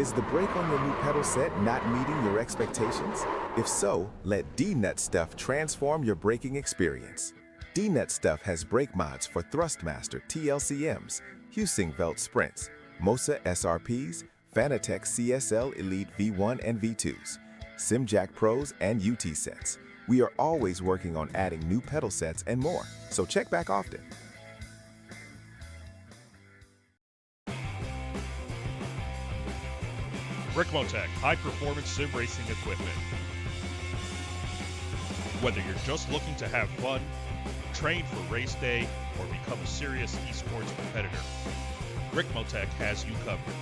Is the brake on your new pedal set not meeting your expectations? If so, let D-Nut Stuff transform your braking experience. D-Nut Stuff has brake mods for Thrustmaster TLCMs, Husingveld Sprints, Mosa SRPs, Fanatec CSL Elite V1 and V2s, SimJack Pros, and UT sets. We are always working on adding new pedal sets and more, so check back often. Ricmotech high-performance sim racing equipment. Whether you're just looking to have fun, train for race day, or become a serious esports competitor, Ricmotech has you covered.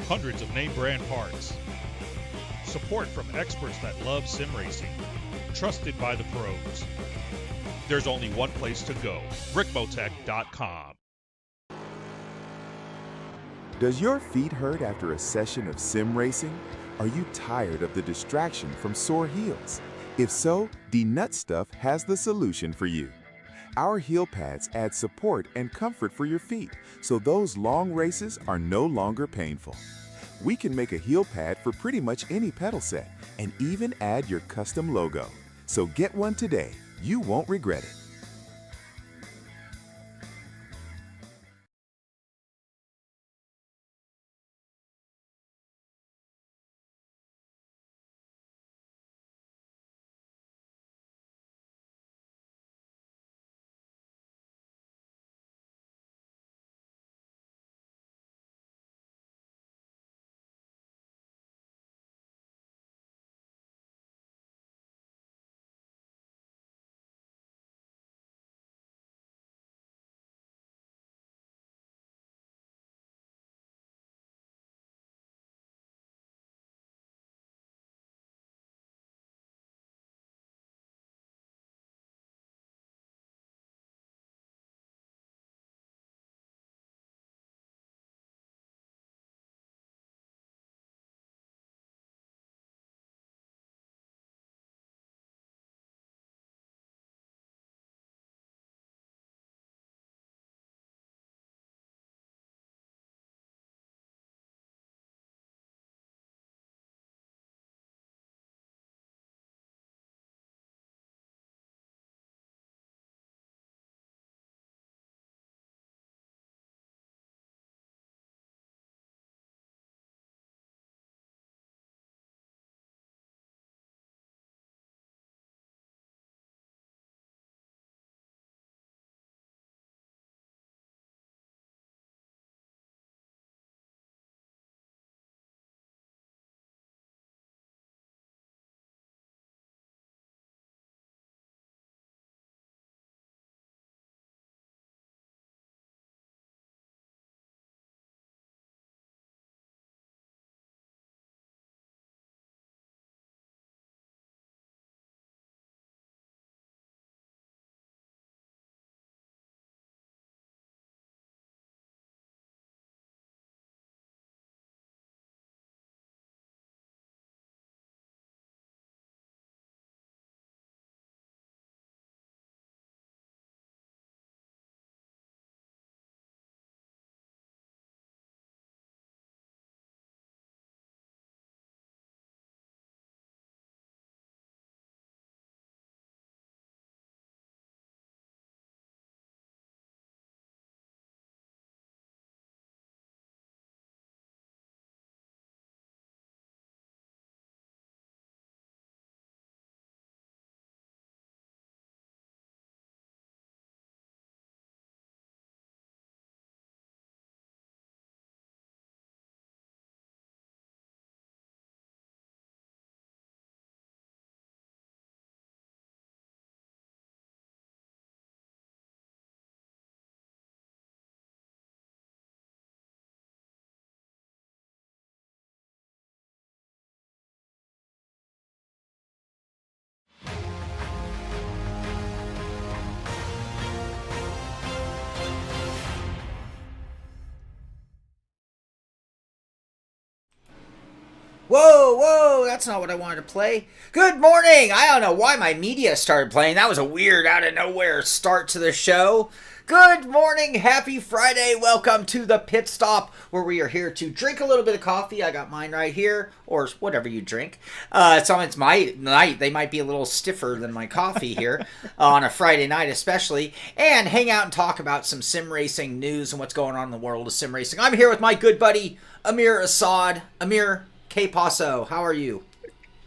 Hundreds of name brand parts. Support from experts that love sim racing. Trusted by the pros. There's only one place to go, ricmotech.com. Does your feet hurt after a session of sim racing? Are you tired of the distraction from sore heels? If so, D-Nut Stuff has the solution for you. Our heel pads add support and comfort for your feet, so those long races are no longer painful. We can make a heel pad for pretty much any pedal set and even add your custom logo. So get one today. You won't regret it. Whoa, that's not what I wanted to play. Good morning! I don't know why my media started playing. That was a weird, out of nowhere start to the show. Good morning, happy Friday. Welcome to the Pit Stop, where we are here to drink a little bit of coffee. I got mine right here, or whatever you drink. It's my night. They might be a little stiffer than my coffee here on a Friday night especially. And hang out and talk about some sim racing news and what's going on in the world of sim racing. I'm here with my good buddy, Ameer Assad. Ameer, K. Paso, how are you?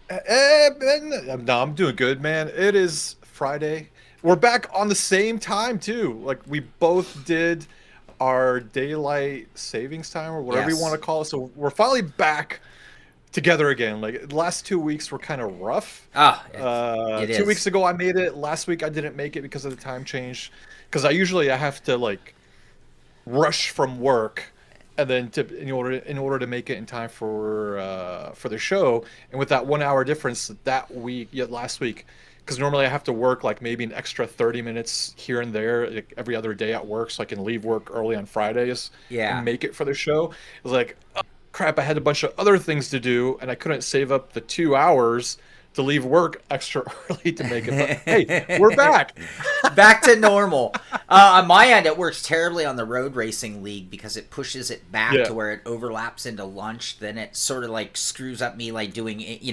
No, I'm doing good, man. It is Friday. We're back on the same time, too. Like, we both did our daylight savings time, or whatever you want to call it. So we're finally back together again. Like, the last 2 weeks were kind of rough. It is. 2 weeks ago, I made it. Last week, I didn't make it because of the time change. Because I have to, like, rush from work. And then in order to make it in time for the show, and with that 1 hour difference last week, because normally I have to work like maybe an extra 30 minutes here and there like every other day at work, so I can leave work early on Fridays and make it for the show. It was like, oh, crap, I had a bunch of other things to do, and I couldn't save up the 2 hours to leave work extra early to make it. But hey, we're back. Back to normal. On my end, it works terribly on the road racing league because it pushes it back to where it overlaps into lunch. Then it sort of like screws up me like doing it,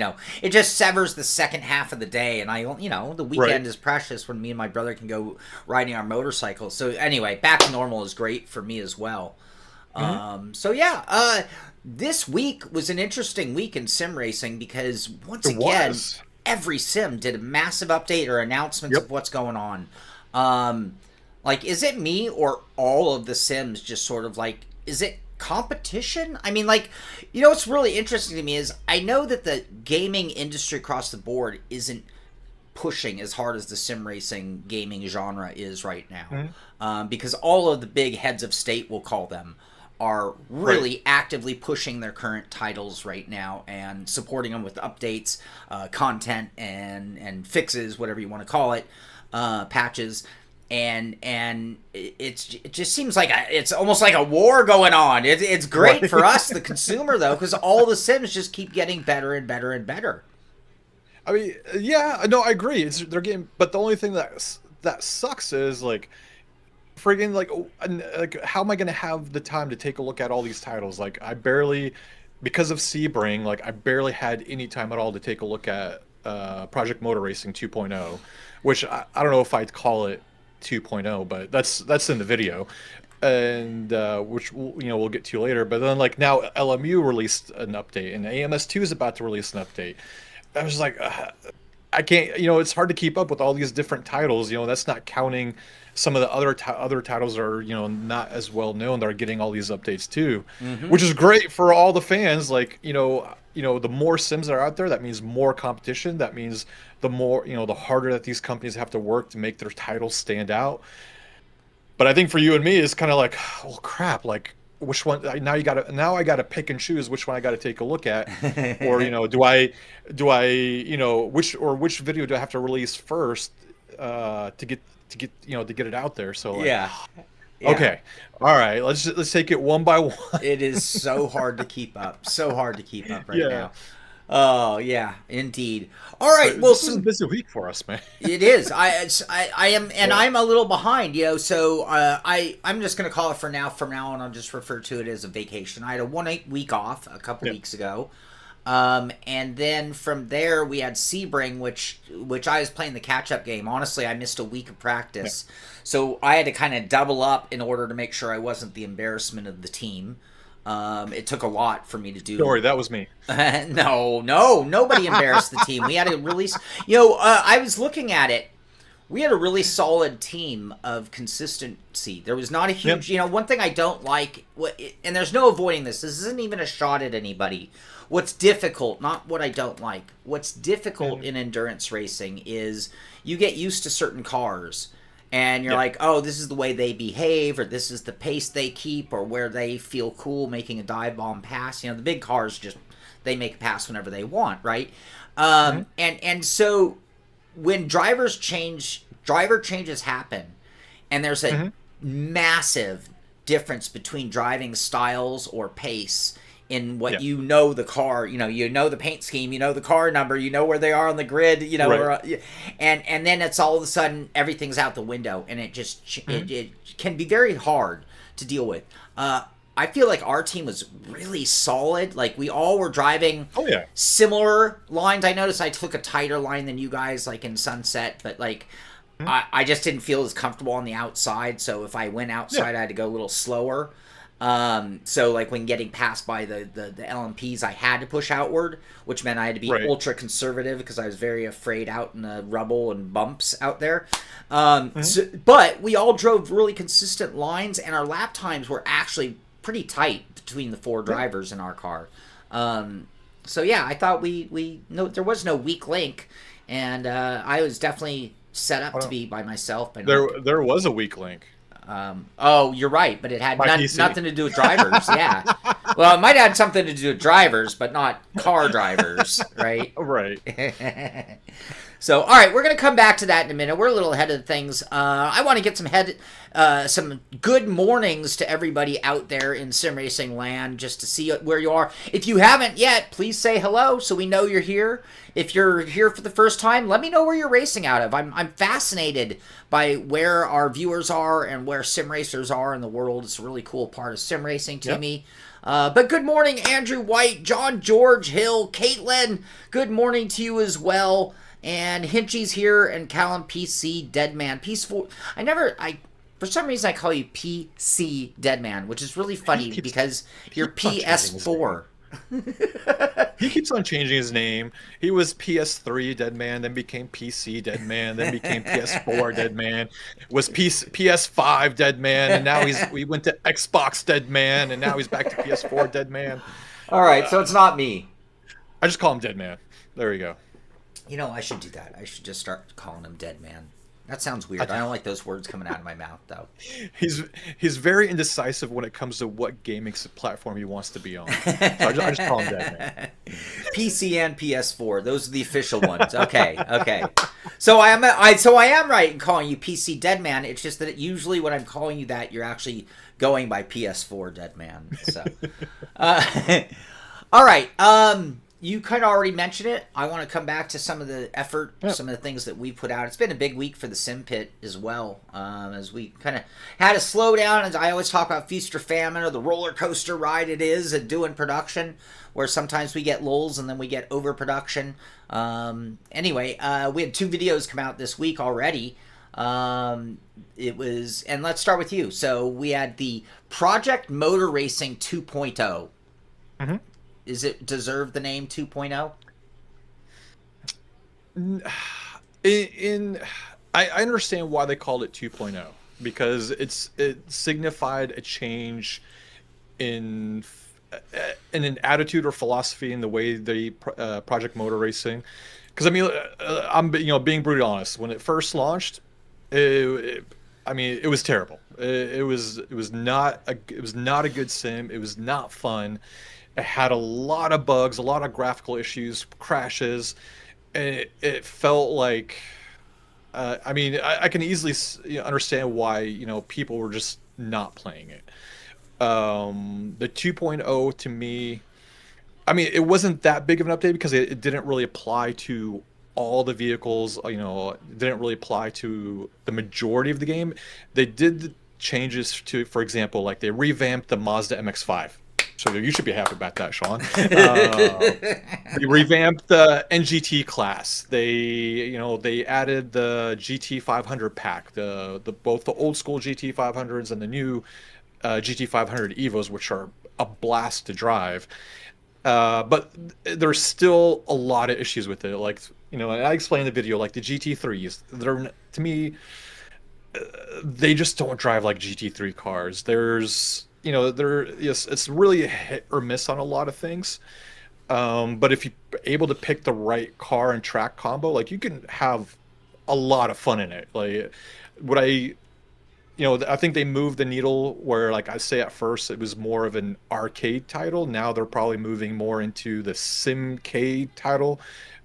it just severs the second half of the day. And the weekend is precious when me and my brother can go riding our motorcycles. So anyway, back to normal is great for me as well. This week was an interesting week in sim racing because once again, every sim did a massive update or announcements of what's going on. Is it me or all of the sims just sort of like, is it competition? I mean, what's really interesting to me is I know that the gaming industry across the board isn't pushing as hard as the sim racing gaming genre is right now. Because all of the big heads of state, we'll call them, are really actively pushing their current titles right now and supporting them with updates, content, and fixes, whatever you want to call it, patches, and it just seems like it's almost like a war going on. It's great for us, the consumer, though, because all the sims just keep getting better and better and better. I mean, yeah, no, I agree. They're getting, but the only thing that sucks is like, friggin' like how am I gonna have the time to take a look at all these titles? Like, I barely, because of Sebring, like I barely had any time at all to take a look at Project Motor Racing 2.0, which I don't know if I'd call it 2.0, but that's in the video, and which we'll get to later. But then like now LMU released an update, and AMS2 is about to release an update. I was like, I can't, it's hard to keep up with all these different titles. That's not counting some of the other titles that are, not as well known that are getting all these updates too, which is great for all the fans. Like, the more sims that are out there, that means more competition. That means the more, the harder that these companies have to work to make their titles stand out. But I think for you and me, it's kind of like, well, crap, like, which one now I gotta pick and choose which one I gotta take a look at, or do I which video do I have to release first to get it out there? So like, okay, all right, let's take it one by one. It is so hard to keep up, right now. Oh yeah, indeed. All right, well, this is a busy week for us, man. It is. I am, and I'm a little behind, so I'm just gonna call it from now on. I'll just refer to it as a vacation. I had a 1 week off a couple weeks ago, and then from there we had Sebring, which I was playing the catch up game. Honestly, I missed a week of practice, so I had to kind of double up in order to make sure I wasn't the embarrassment of the team. It took a lot for me to do. Don't worry, that was me. No, nobody embarrassed the team. We had a release. I was looking at it. We had a really solid team of consistency. There was not a huge, one thing I don't like, and there's no avoiding this. This isn't even a shot at anybody. What's difficult, not what I don't like. What's difficult in endurance racing is you get used to certain cars. And you're like, oh, this is the way they behave, or this is the pace they keep, or where they feel cool making a dive bomb pass. The big cars they make a pass whenever they want, right? And so when driver changes happen, and there's a massive difference between driving styles or pace in what you know the car, you know the paint scheme, you know the car number, you know where they are on the grid, and then it's all of a sudden everything's out the window, and it just it can be very hard to deal with. I feel like our team was really solid. Like, we all were driving similar lines. I noticed I took a tighter line than you guys, like in Sunset, but like I just didn't feel as comfortable on the outside. So if I went outside, I had to go a little slower. So like when getting passed by the LMPs, I had to push outward, which meant I had to be ultra conservative because I was very afraid out in the rubble and bumps out there. But we all drove really consistent lines, and our lap times were actually pretty tight between the 4 drivers in our car. So yeah, I thought there was no weak link, and I was definitely set up to be by myself. There was a weak link. Oh, you're right, but it had nothing to do with drivers. Yeah. Well, it might have had something to do with drivers, but not car drivers, right? Right. So, all right, we're going to come back to that in a minute. We're a little ahead of things. I want to get some good mornings to everybody out there in sim racing land, just to see where you are. If you haven't yet, please say hello so we know you're here. If you're here for the first time, let me know where you're racing out of. I'm fascinated by where our viewers are and where sim racers are in the world. It's a really cool part of sim racing to me. But good morning, Andrew White, John George Hill, Caitlin. Good morning to you as well. And Hinchy's here, and Callum PC Deadman. For some reason I call you PC Deadman, which is really funny because you're PS4. He keeps on changing his name. He was PS3 Deadman, then became PC Deadman, then became PS4 Deadman, was PS5 Deadman, and now we went to Xbox Deadman, and now he's back to PS4 Deadman. All right, so it's not me. I just call him Deadman. There we go. You know, I should do that. I should just start calling him Deadman. That sounds weird. I don't like those words coming out of my mouth, though. He's very indecisive when it comes to what gaming platform he wants to be on. So I just call him Deadman. PC and PS4. Those are the official ones. Okay. So I am right in calling you PC Deadman. It's just that usually when I'm calling you that, you're actually going by PS4 Deadman. So, all right. You kind of already mentioned it. I want to come back to some of the effort, some of the things that we put out. It's been a big week for the Simpit as well, as we kind of had a slowdown. As I always talk about feast or famine, or the roller coaster ride it is at doing production, where sometimes we get lulls and then we get overproduction. Anyway, we had 2 videos come out this week already. And let's start with you. So we had the Project Motor Racing 2.0. Mm-hmm. Is it deserve the name 2.0? I understand why they called it 2.0, because it signified a change in an attitude or philosophy in the way they Project Motor Racing. Because I mean, I'm being brutally honest. When it first launched, it was terrible. It was not a good sim. It was not fun. It had a lot of bugs, a lot of graphical issues, crashes. And it felt like, I can easily understand why people were just not playing it. The 2.0 to me, it wasn't that big of an update because it didn't really apply to all the vehicles. It didn't really apply to the majority of the game. They did the changes to, for example, like they revamped the Mazda MX-5. So you should be happy about that, Sean. They revamped the NGT class. They added the GT500 pack, both the old school GT500s and the new GT500 EVOs, which are a blast to drive. But there's still a lot of issues with it. Like, and I explained in the video, like the GT3s, to me, they just don't drive like GT3 cars. It's really a hit or miss on a lot of things. But if you're able to pick the right car and track combo, like you can have a lot of fun in it. Like I think they moved the needle where, like I say, at first it was more of an arcade title. Now they're probably moving more into the Simcade title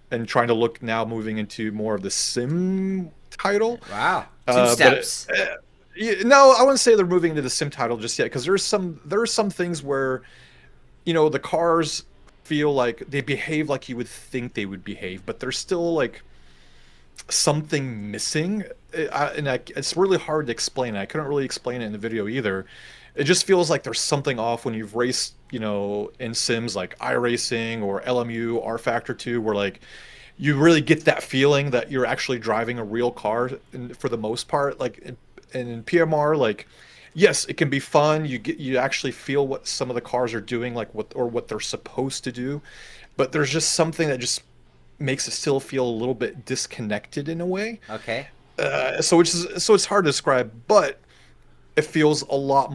and trying to moving into more of the sim title. Wow. 2 steps. No, I wouldn't say they're moving into the sim title just yet, because there are some things where the cars feel like they behave like you would think they would behave, but there's still like something missing. It's really hard to explain. I couldn't really explain it in the video either. It just feels like there's something off when you've raced, in sims like iRacing or LMU, R Factor 2, where like you really get that feeling that you're actually driving a real car for the most part. Like in PMR, like, yes, it can be fun. You actually feel what some of the cars are doing, like what they're supposed to do, but there's just something that just makes it still feel a little bit disconnected in a way. Okay. So it's hard to describe, but it feels a lot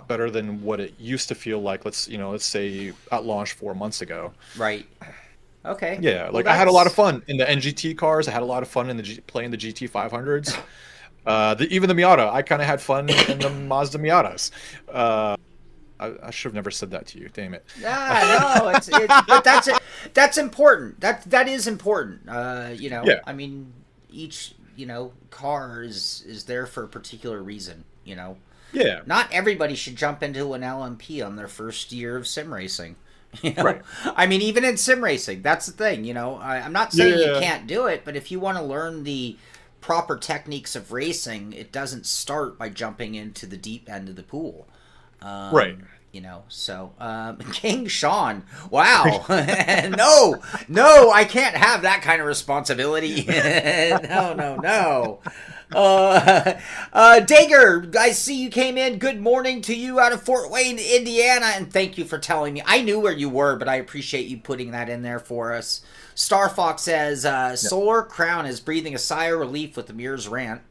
better than what it used to feel like. Let's say at launch 4 months ago. Right. Okay. Yeah, like I had a lot of fun in the NGT cars. I had a lot of fun in playing the GT 500s. Even the Miata, I kind of had fun in the Mazda Miatas. I should have never said that to you. Damn it. No, but that's important. That is important. Yeah. I mean, each car is there for a particular reason. Yeah. Not everybody should jump into an LMP on their first year of sim racing. Right. I mean, even in sim racing, that's the thing. I'm not saying you can't do it, but if you want to learn the proper techniques of racing, it doesn't start by jumping into the deep end of the pool. Right. So King Shaun, wow. no, I can't have that kind of responsibility. No. Dager, I see you came in. Good morning to you out of Fort Wayne, Indiana, and thank you for telling me. I knew where you were, but I appreciate you putting that in there for us. Star Fox says, Solar Crown is breathing a sigh of relief with Ameer's rant.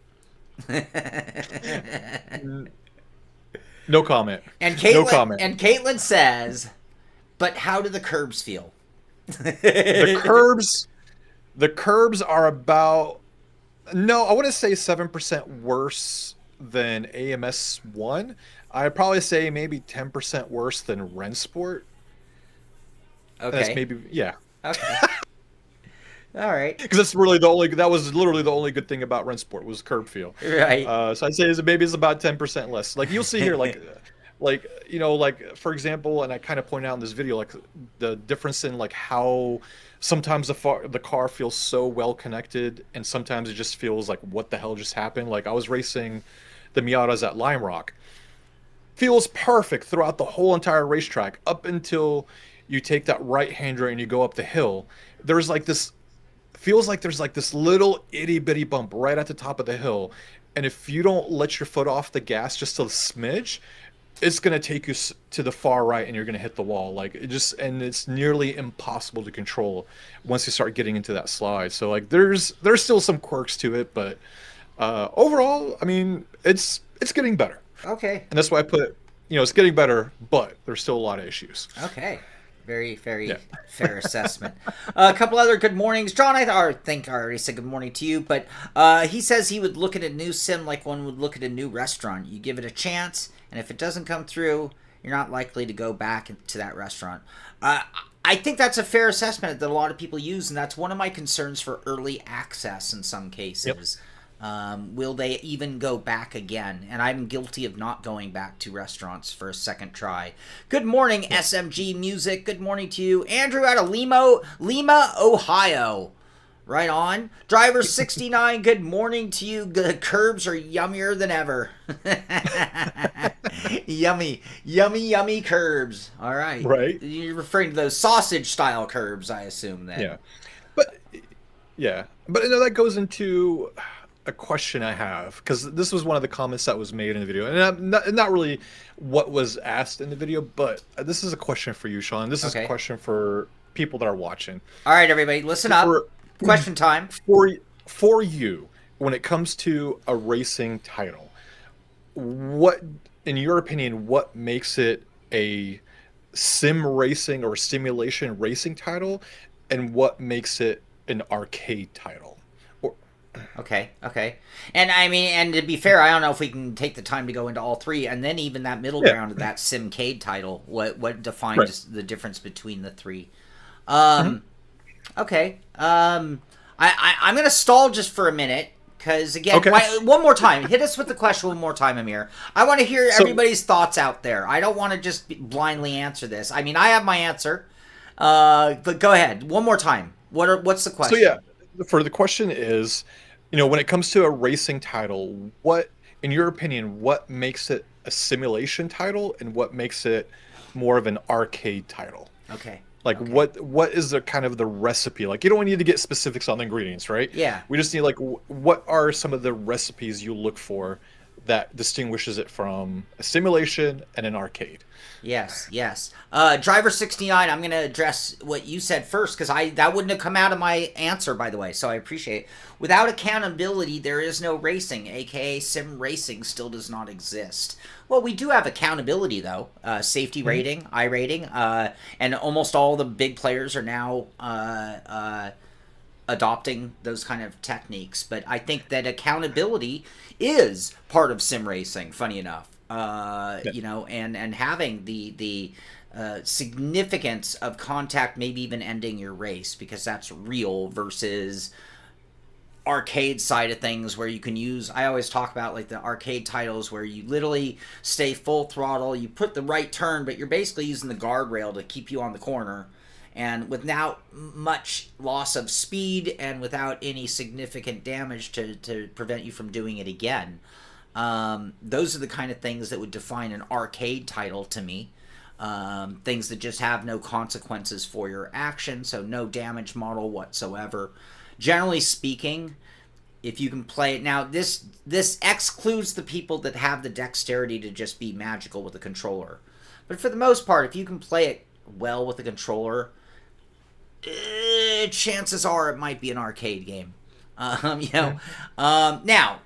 No comment. And Caitlin, no comment. And Caitlin says, but how do the curbs feel? The curbs are about, no, I wouldn't say 7% worse than AMS1. I'd probably say maybe 10% worse than Rennsport. Okay. That's maybe, yeah. Okay. All right. Because that was literally the only good thing about Rennsport was curb feel. Right. So I'd say maybe it's about 10% less. Like you'll see here, like for example, and I kind of point out in this video, like the difference in like how sometimes the car feels so well connected, and sometimes it just feels like what the hell just happened. Like I was racing the Miatas at Lime Rock. Feels perfect throughout the whole entire racetrack up until you take that right-hander and you go up the hill. There's like this. Feels like there's like this little itty bitty bump right at the top of the hill, and if you don't let your foot off the gas just a smidge, it's gonna take you to the far right and you're gonna hit the wall. Like and it's nearly impossible to control once you start getting into that slide. So like there's still some quirks to it, but overall, I mean, it's getting better. Okay. And that's why I put, it's getting better, but there's still a lot of issues. Okay. Very, very fair assessment. A couple other good mornings. John, I think I already said good morning to you, but he says he would look at a new sim like one would look at a new restaurant. You give it a chance, and if it doesn't come through, you're not likely to go back to that restaurant. I think that's a fair assessment that a lot of people use, and that's one of my concerns for early access in some cases. Yep. Will they even go back again? And I'm guilty of not going back to restaurants for a second try. Good morning, SMG Music. Good morning to you. Andrew out of Lima, Ohio. Right on. Driver 69, good morning to you. The curbs are yummier than ever. Yummy curbs. All right. Right. You're referring to those sausage-style curbs, I assume, then. Yeah. But that goes into a question I have, because this was one of the comments that was made in the video, and not really what was asked in the video, but this is a question for you, Shaun. This is a question for people that are watching. All right, everybody, listen up. Question time. For you, when it comes to a racing title, what, in your opinion, what makes it a sim racing or simulation racing title, and what makes it an arcade title? Okay. And I mean, and to be fair, I don't know if we can take the time to go into all three, and then even that middle ground of that Simcade title, what defines the difference between the three. Okay. I'm going to stall just for a minute, Because, again, one more time. Hit us with the question one more time, Ameer. I want to hear everybody's thoughts out there. I don't want to just blindly answer this. I mean, I have my answer. But go ahead. One more time. What's the question? So, yeah, for the question is, when it comes to a racing title, what, in your opinion, what makes it a simulation title and what makes it more of an arcade title? Okay. Like, what is the kind of the recipe? Like, you don't need to get specifics on the ingredients, right? Yeah. We just need, like, what are some of the recipes you look for that distinguishes it from a simulation and an arcade? Yes. Driver 69, I'm going to address what you said first, because that wouldn't have come out of my answer, by the way, so I appreciate it. Without accountability, there is no racing, aka sim racing still does not exist. Well, we do have accountability, though. Safety rating, iRating, and almost all the big players are now adopting those kind of techniques. But I think that accountability is part of sim racing, funny enough. And having the significance of contact, maybe even ending your race, because that's real, versus arcade side of things where you can use, I always talk about like the arcade titles where you literally stay full throttle, you put the right turn, but you're basically using the guardrail to keep you on the corner, and without much loss of speed and without any significant damage to prevent you from doing it again. Those are the kind of things that would define an arcade title to me. Things that just have no consequences for your action, so no damage model whatsoever. Generally speaking, if you can play it... Now, this excludes the people that have the dexterity to just be magical with a controller. But for the most part, if you can play it well with a controller, chances are it might be an arcade game. Now,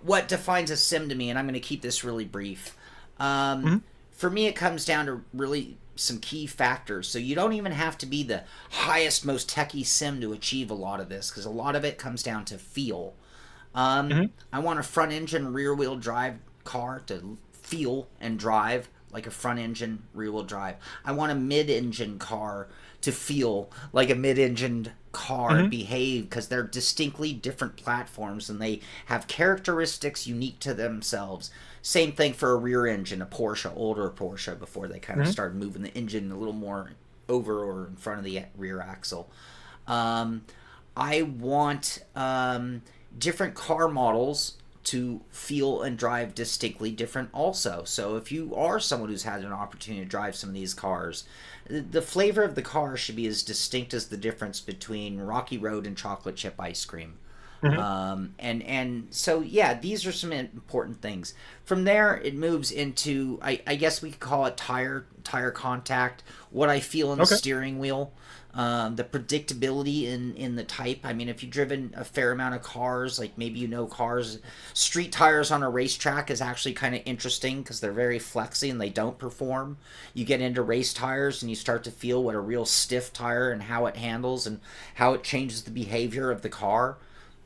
what defines a sim to me, and I'm going to keep this really brief. For me, it comes down to really some key factors. So you don't even have to be the highest, most techie sim to achieve a lot of this, because a lot of it comes down to feel. I want a front engine rear wheel drive car to feel and drive like a front engine rear wheel drive. I want a mid engine car to feel like a mid engine car and behave, because they're distinctly different platforms and they have characteristics unique to themselves. Same thing for a rear engine, a Porsche, older Porsche, before they kind of started moving the engine a little more over or in front of the rear axle. I want different car models to feel and drive distinctly different also. So if you are someone who's had an opportunity to drive some of these cars, the flavor of the car should be as distinct as the difference between Rocky Road and chocolate chip ice cream. And so, yeah, these are some important things. From there, it moves into, I guess we could call it tire contact, what I feel in the steering wheel, the predictability in the type. I mean, if you've driven a fair amount of cars, like maybe cars, street tires on a racetrack is actually kind of interesting because they're very flexy and they don't perform. You get into race tires and you start to feel what a real stiff tire and how it handles and how it changes the behavior of the car.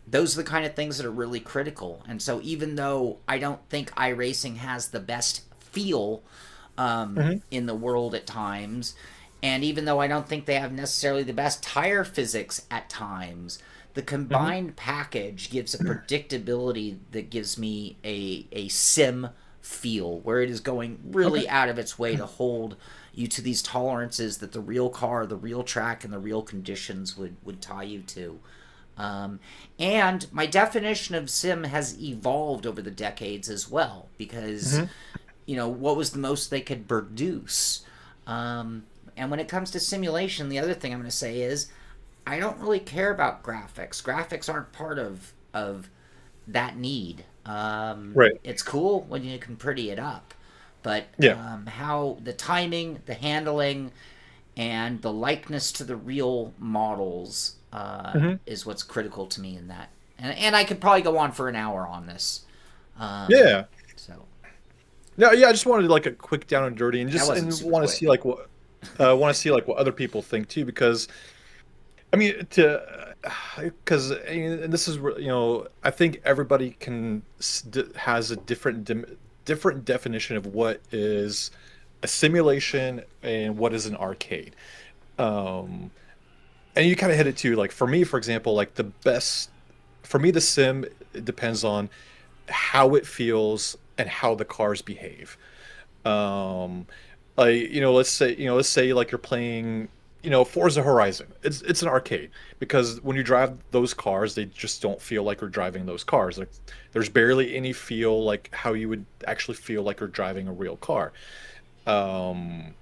Those are the kind of things that are really critical. And so even though I don't think iRacing has the best feel in the world at times, and even though I don't think they have necessarily the best tire physics at times, the combined package gives a predictability that gives me a sim feel, where it is going really out of its way to hold you to these tolerances that the real car, the real track, and the real conditions would tie you to. And my definition of sim has evolved over the decades as well, because, what was the most they could produce? And when it comes to simulation, the other thing I'm going to say is I don't really care about graphics. Graphics aren't part of that need. Right. It's cool when you can pretty it up, but how the timing, the handling, and the likeness to the real models is what's critical to me in that. And I could probably go on for an hour on this. So. No, yeah, I just wanted like a quick down and dirty, and just want to see like what what other people think too, because I mean and this is I think everybody has a different definition of what is a simulation and what is an arcade. And you kind of hit it too. Like for me, for example, like the best for me, the sim, it depends on how it feels and how the cars behave. Um, like, let's say like you're playing, Forza Horizon. It's an arcade because when you drive those cars, they just don't feel like you're driving those cars. Like there's barely any feel like how you would actually feel like you're driving a real car. Um,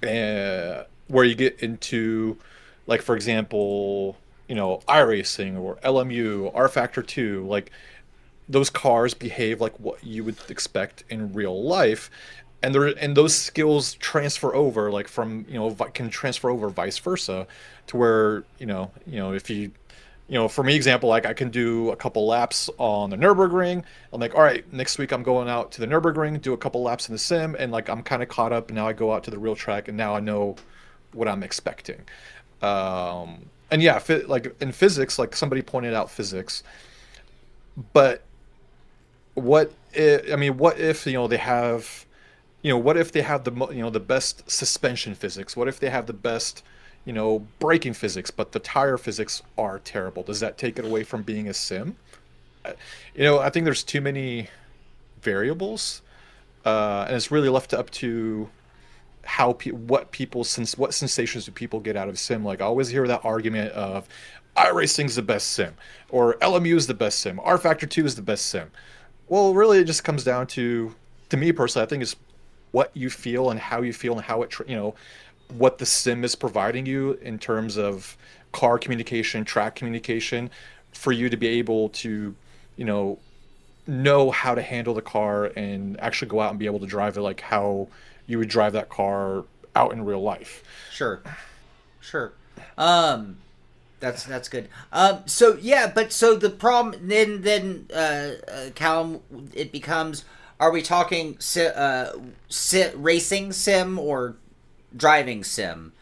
where you get into, like, for example, iRacing or LMU, R Factor 2, like those cars behave like what you would expect in real life, and those skills transfer over, like from can transfer over vice versa, to where if for me example, like I can do a couple laps on the Nürburgring. I'm like, all right, next week I'm going out to the Nürburgring, do a couple laps in the sim, and like I'm kind of caught up. And now I go out to the real track, and now I know what I'm expecting. And yeah, like in physics, like somebody pointed out physics, but what if they have, what if they have the best suspension physics? What if they have the best braking physics, but the tire physics are terrible? Does that take it away from being a sim? I think there's too many variables, and it's really left up to what sensations do people get out of sim. Like I always hear that argument of iRacing's the best sim, or LMU is the best sim, R Factor 2 is the best sim. Well, really, it just comes down to me personally, I think it's what you feel and how you feel and how what the sim is providing you in terms of car communication, track communication, for you to be able to, know how to handle the car and actually go out and be able to drive it like how you would drive that car out in real life. Sure. That's good. So the problem then Callum, it becomes, are we talking racing sim or driving sim?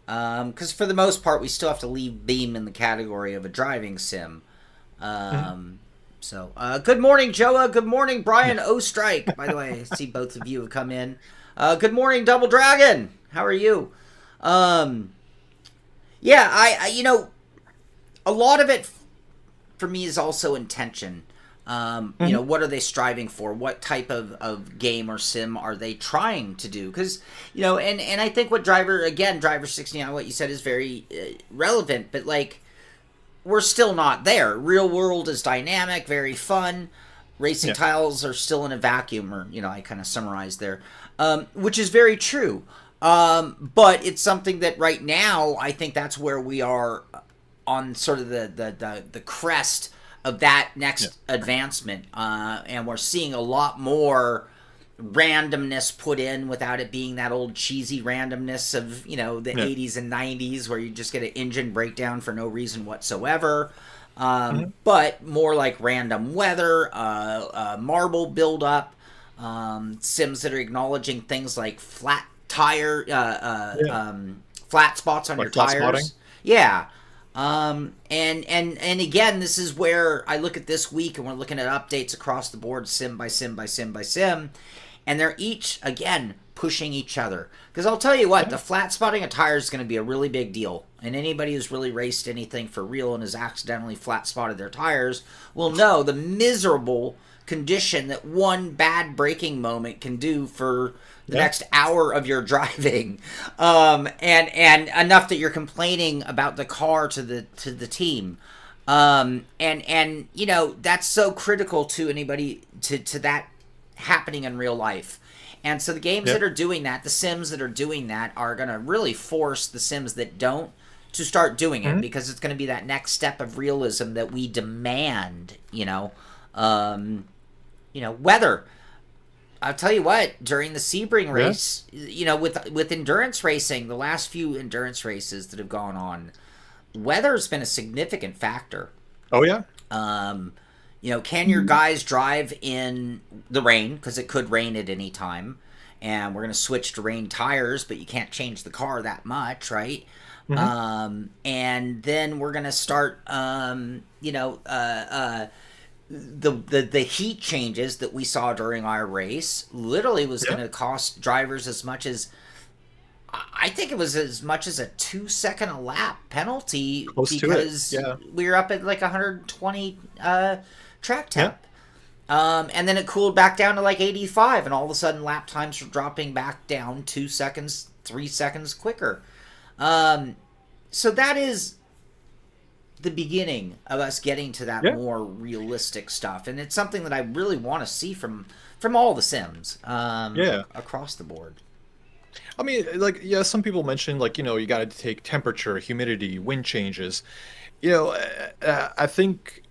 Because for the most part, we still have to leave Beam in the category of a driving sim. So, good morning, Joa. Good morning, Brian Ostrike. By the way, I see both of you have come in. Good morning, Double Dragon. How are you? Yeah, I a lot of it for me is also intention. What are they striving for? What type of game or sim are they trying to do? Because, and I think what Driver 69, what you said is very relevant, but like, we're still not there. Real world is dynamic, very fun. Racing tiles are still in a vacuum, or, I kind of summarized there, which is very true. But it's something that right now, I think that's where we are on sort of the crest of that next advancement. And we're seeing a lot more randomness put in without it being that old cheesy randomness of, the 80s and 90s where you just get an engine breakdown for no reason whatsoever. But more like random weather, marble buildup, sims that are acknowledging things like flat tire, flat spots on like your tires. Spotting. Yeah. And again, this is where I look at this week and we're looking at updates across the board, sim by sim by sim by sim, and they're each, again, pushing each other. Because I'll tell you what, the flat spotting of tires is going to be a really big deal. And anybody who's really raced anything for real and has accidentally flat spotted their tires will know the miserable condition that one bad braking moment can do for the next hour of your driving, and enough that you're complaining about the car to the team, and that's so critical to anybody to that happening in real life. And so the games that are doing that, the sims that are doing that, are going to really force the sims that don't to start doing it, because it's going to be that next step of realism that we demand. Weather. I'll tell you what, during the Sebring race, with endurance racing, the last few endurance races that have gone on, weather's been a significant factor. Oh, yeah. Can your guys drive in the rain? Because it could rain at any time. And we're going to switch to rain tires, but you can't change the car that much, right? And then we're going to start, the heat changes that we saw during our race literally was going to cost drivers as much as I think it was as much as a 2-second a lap penalty Close because to it. Yeah. we were up at like 120 track temp. Yeah. And then it cooled back down to like 85, and all of a sudden lap times were dropping back down 2 seconds, 3 seconds quicker. So that is the beginning of us getting to that more realistic stuff, and it's something that I really want to see from all the sims across the board. I mean, like, yeah, some people mentioned, like, you know, you got to take temperature, humidity, wind changes. You know, I think,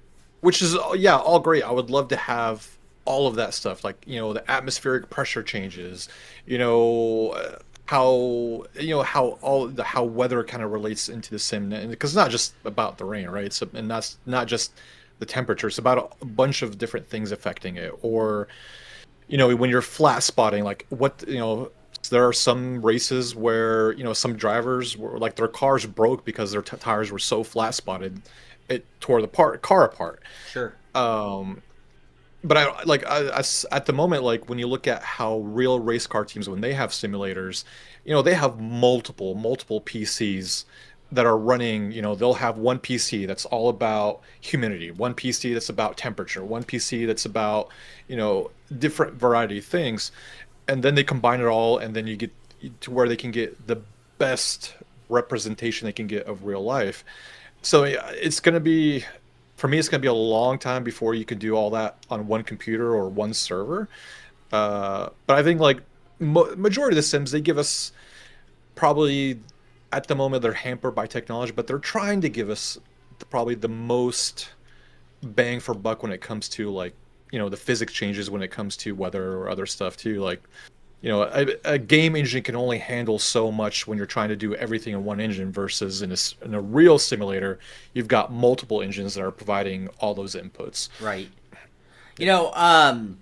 which is, yeah, all great. I would love to have all of that stuff, like, you know, the atmospheric pressure changes, you know, how weather kind of relates into the sim, because it's not just about the rain, right? And that's not just the temperature. It's about a bunch of different things affecting it. Or, you know, when you're flat spotting, like, what, you know, there are some races where, you know, some drivers were like, their cars broke because their tires were so flat spotted it tore the car apart. Sure. But I at the moment, like, when you look at how real race car teams, when they have simulators, you know, they have multiple PCs that are running. You know, they'll have one PC that's all about humidity, one PC that's about temperature, one PC that's about, you know, different variety of things, and then they combine it all, and then you get to where they can get the best representation they can get of real life. So it's going to be, for me, it's going to be a long time before you can do all that on one computer or one server. But I think, like, majority of the sims, they give us, probably at the moment they're hampered by technology, but they're trying to give us probably the most bang for buck when it comes to, like, you know, the physics changes when it comes to weather or other stuff too. Like, you know, a game engine can only handle so much when you're trying to do everything in one engine, versus in a real simulator, you've got multiple engines that are providing all those inputs. Right. You know,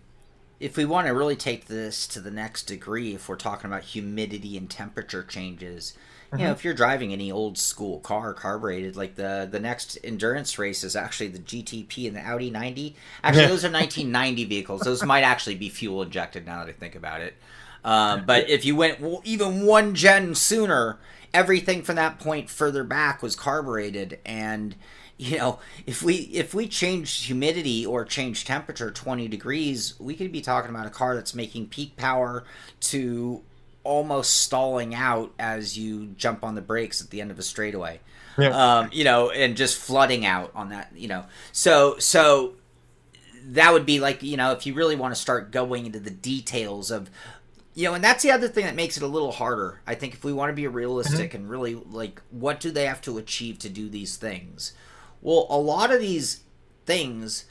if we want to really take this to the next degree, if we're talking about humidity and temperature changes, you know, if you're driving any old school car, carbureted, like the next endurance race is actually the GTP and the Audi 90. Actually, those are 1990 vehicles. Those might actually be fuel injected now that I think about it. But if you went even one gen sooner, everything from that point further back was carbureted. And, you know, if we change humidity or change temperature 20 degrees, we could be talking about a car that's making peak power to almost stalling out as you jump on the brakes at the end of a straightaway. Yeah. You know, and just flooding out on that, you know. So that would be like, you know, if you really want to start going into the details of, you know, and that's the other thing that makes it a little harder. I think if we want to be realistic and really, like, what do they have to achieve to do these things? Well, a lot of these things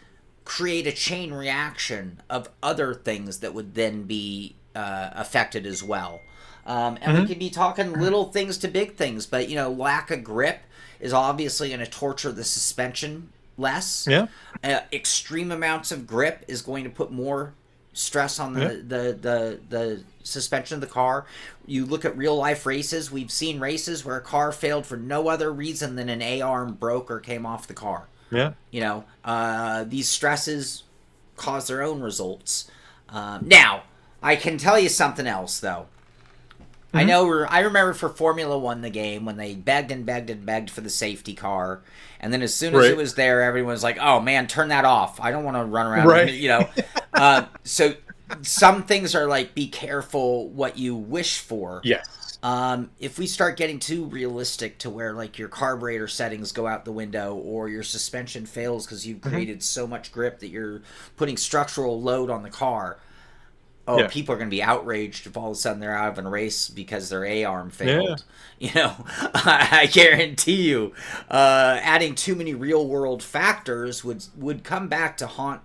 create a chain reaction of other things that would then be affected as well. And we could be talking little things to big things, but, you know, lack of grip is obviously going to torture the suspension less. Yeah. Extreme amounts of grip is going to put more stress on the suspension of the car. You look at real life races, we've seen races where a car failed for no other reason than an A-arm broke or came off the car. Yeah. You know, these stresses cause their own results. Now, I can tell you something else, though. I remember for Formula One, the game, when they begged and begged and begged for the safety car, and then as soon as it was there, everyone was like, "Oh man, turn that off! I don't want to run around." You know, so some things are like, be careful what you wish for. Yes. If we start getting too realistic to where, like, your carburetor settings go out the window, or your suspension fails because you've created so much grip that you're putting structural load on the car. People are going to be outraged if all of a sudden they're out of a race because their A-arm failed. You know, I guarantee you, adding too many real-world factors would come back to haunt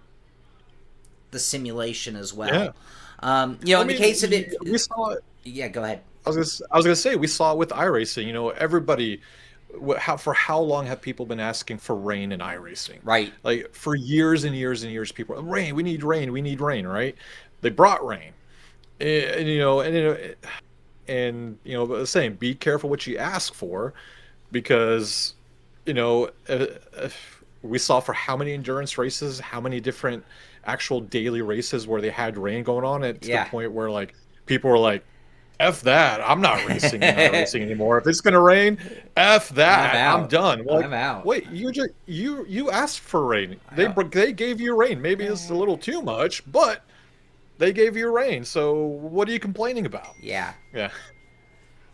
the simulation as well. You know, in the case of it, we saw it. Yeah, go ahead. I was gonna say, we saw it with iRacing. You know, everybody. For how long have people been asking for rain in iRacing? Right. Like, for years and years and years, people, rain. We need rain. We need rain. Right. They brought rain, and you know, but saying, be careful what you ask for, because, you know, we saw for how many endurance races, how many different actual daily races where they had rain going on, to the point where, like, people were like, F that. I'm not racing anymore. If it's gonna rain, F that. I'm done. Like, I'm out. Wait, you asked for rain. They gave you rain. Maybe it's a little too much, but they gave you rain. So what are you complaining about? Yeah. Yeah.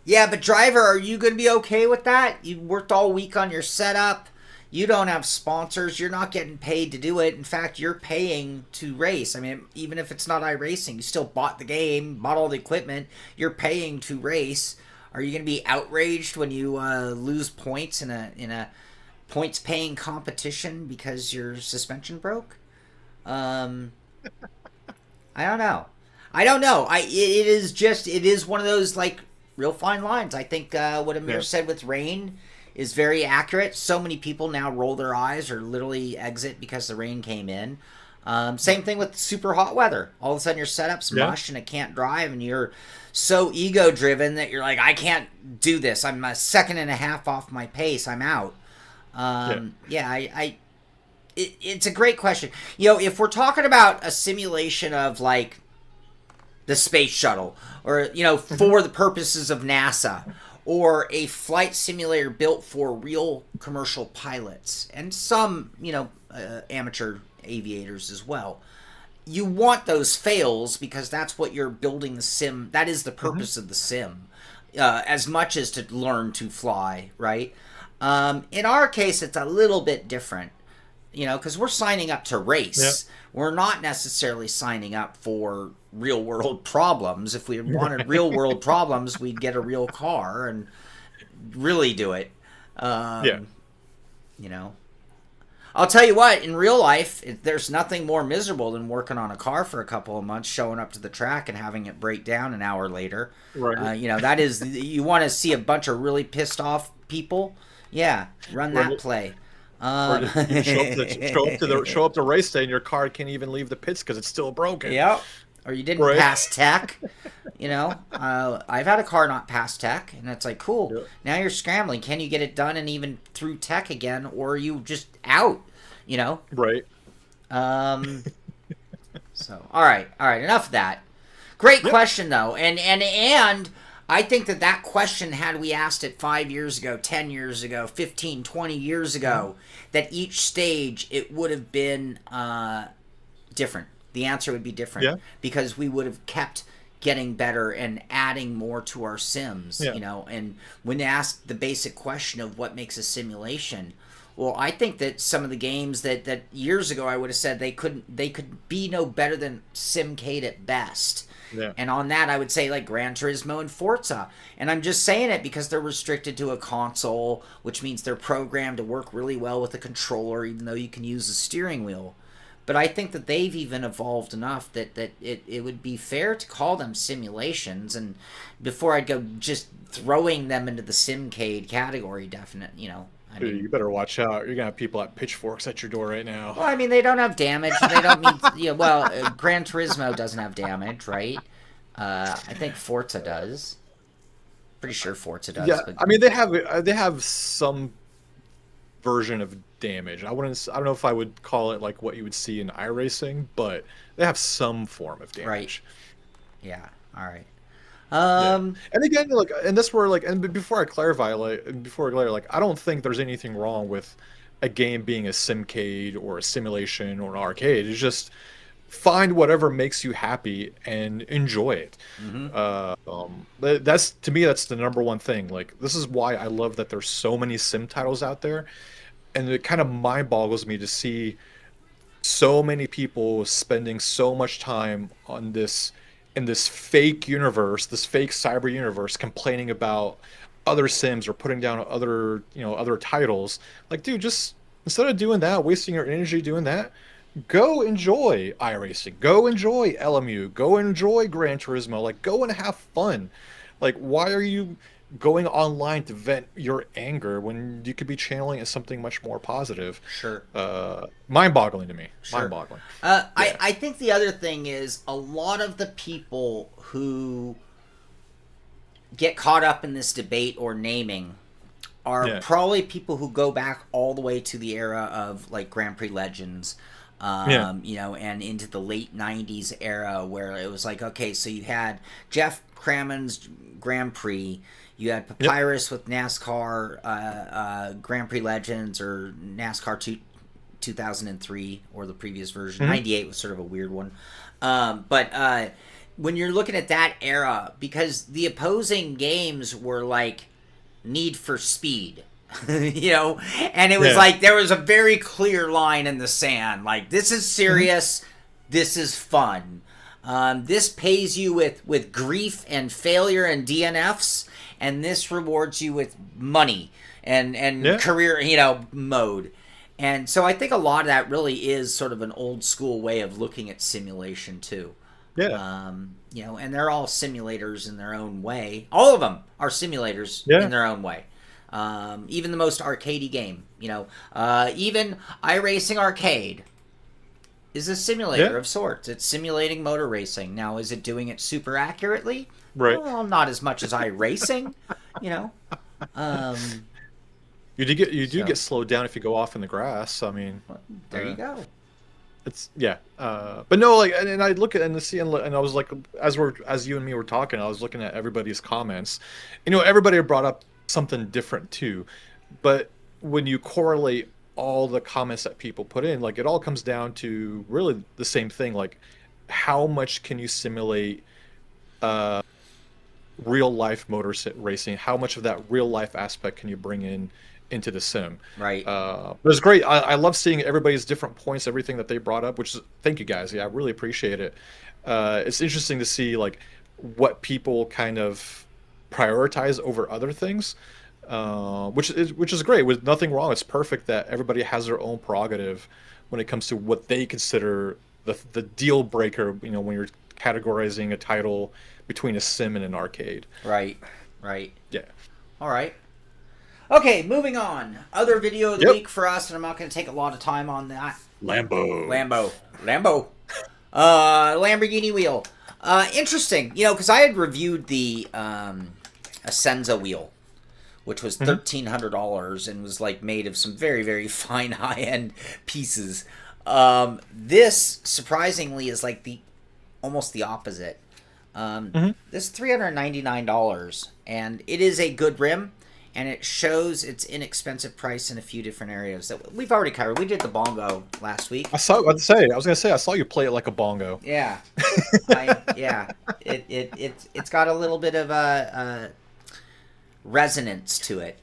Yeah, but driver, are you going to be okay with that? You worked all week on your setup. You don't have sponsors. You're not getting paid to do it. In fact, you're paying to race. I mean, even if it's not iRacing, you still bought the game, bought all the equipment. You're paying to race. Are you going to be outraged when you lose points in a points-paying competition because your suspension broke? I don't know. It is one of those, like, real fine lines. I think what Ameer said with rain is very accurate. So many people now roll their eyes or literally exit because the rain came in. Same thing with super hot weather. All of a sudden your setup's mush and it can't drive, and you're so ego-driven that you're like, I can't do this. I'm a second and a half off my pace. I'm out. It's a great question. You know, if we're talking about a simulation of, like, the space shuttle, or, you know, for the purposes of NASA, or a flight simulator built for real commercial pilots, and some, you know, amateur aviators as well, you want those fails because that's what you're building the sim. That is the purpose of the sim, as much as to learn to fly, right? In our case, it's a little bit different, you know, because we're signing up to race. Yeah. We're not necessarily signing up for real world problems. If we wanted real world problems, we'd get a real car and really do it. You know, I'll tell you what, in real life, there's nothing more miserable than working on a car for a couple of months, showing up to the track and having it break down an hour later. Right. You know, that is, you want to see a bunch of really pissed off people. Yeah. Run that play. Or you show up to race day and your car can't even leave the pits because it's still broken. Yep. Or you didn't pass tech. You know, I've had a car not pass tech, and it's like, cool. Yep. Now you're scrambling. Can you get it done and even through tech again, or are you just out? You know. Right. So all right. Enough of that. Great question though, and I think that question, had we asked it 5 years ago, 10 years ago, 15, 20 years ago, that each stage, it would have been different. The answer would be different because we would have kept getting better and adding more to our sims, you know. And when they ask the basic question of what makes a simulation, well, I think that some of the games that years ago I would have said they could be no better than Simcade at best. Yeah. And on that, I would say like Gran Turismo and Forza. And I'm just saying it because they're restricted to a console, which means they're programmed to work really well with a controller, even though you can use a steering wheel. But I think that they've even evolved enough that it would be fair to call them simulations. And before I'd go just throwing them into the Simcade category, definite, you know. I mean, you better watch out. You're going to have people at pitchforks at your door right now. Well, I mean, they don't have damage. They don't mean... Gran Turismo doesn't have damage, right? I think Forza does. Pretty sure Forza does. Yeah, but... I mean, they have some version of damage. I don't know if I would call it like what you would see in iRacing, but they have some form of damage. Right. Yeah. All right. And again, like, and that's where, like, and before I clarify, I don't think there's anything wrong with a game being a simcade or a simulation or an arcade. It's just find whatever makes you happy and enjoy it. That's, to me, that's the number one thing. Like, this is why I love that there's so many sim titles out there, and it kind of mind boggles me to see so many people spending so much time on this, in this fake universe, this fake cyber universe, complaining about other sims or putting down other titles. Like, dude, just instead of doing that, wasting your energy doing that, go enjoy iRacing, go enjoy LMU, go enjoy Gran Turismo, like, go and have fun. Like, why are you going online to vent your anger when you could be channeling it something much more positive? Sure. Mind-boggling to me. Sure. Mind-boggling. I think the other thing is a lot of the people who get caught up in this debate or naming are probably people who go back all the way to the era of, like, Grand Prix Legends, You know, and into the late 90s era where it was like, okay, so you had Jeff Crammon's Grand Prix, you had Papyrus with NASCAR Grand Prix Legends or NASCAR 2003 or the previous version. 98 was sort of a weird one. But when you're looking at that era, because the opposing games were like Need for Speed, you know, and it was like there was a very clear line in the sand. Like, this is serious, this is fun. This pays you with grief and failure and DNFs, and this rewards you with money and career, you know, mode. And so I think a lot of that really is sort of an old school way of looking at simulation too. Yeah. You know, and they're all simulators in their own way. All of them are simulators in their own way. Even the most arcadey game, you know, even iRacing Arcade is a simulator of sorts. It's simulating motor racing. Now, is it doing it super accurately? Right. Well, not as much as iRacing, you know. You do get slowed down if you go off in the grass. I mean, there you go. It's but no, like, and I look at and see, and I was like, as you and me were talking, I was looking at everybody's comments. You know, everybody brought up something different too, but when you correlate all the comments that people put in, like, it all comes down to really the same thing. Like, how much can you simulate real life motor racing? How much of that real life aspect can you bring into the sim? Right. It was great. I love seeing everybody's different points, everything that they brought up, which is, thank you guys. Yeah, I really appreciate it. It's interesting to see like what people kind of prioritize over other things, which is great. With nothing wrong, it's perfect that everybody has their own prerogative when it comes to what they consider the deal breaker. You know, when you're categorizing a title between a sim and an arcade. Right. Yeah. All right. Okay, moving on. Other video of the week for us, and I'm not going to take a lot of time on that. Lambo. Lamborghini wheel. Interesting, you know, because I had reviewed the Assetto wheel, which was $1,300 and was like made of some very, very fine high-end pieces. This surprisingly is like almost the opposite. This is $399, and it is a good rim, and it shows its inexpensive price in a few different areas that we've already covered. We did the bongo last week. I saw you play it like a bongo. Yeah, It's got a little bit of a resonance to it.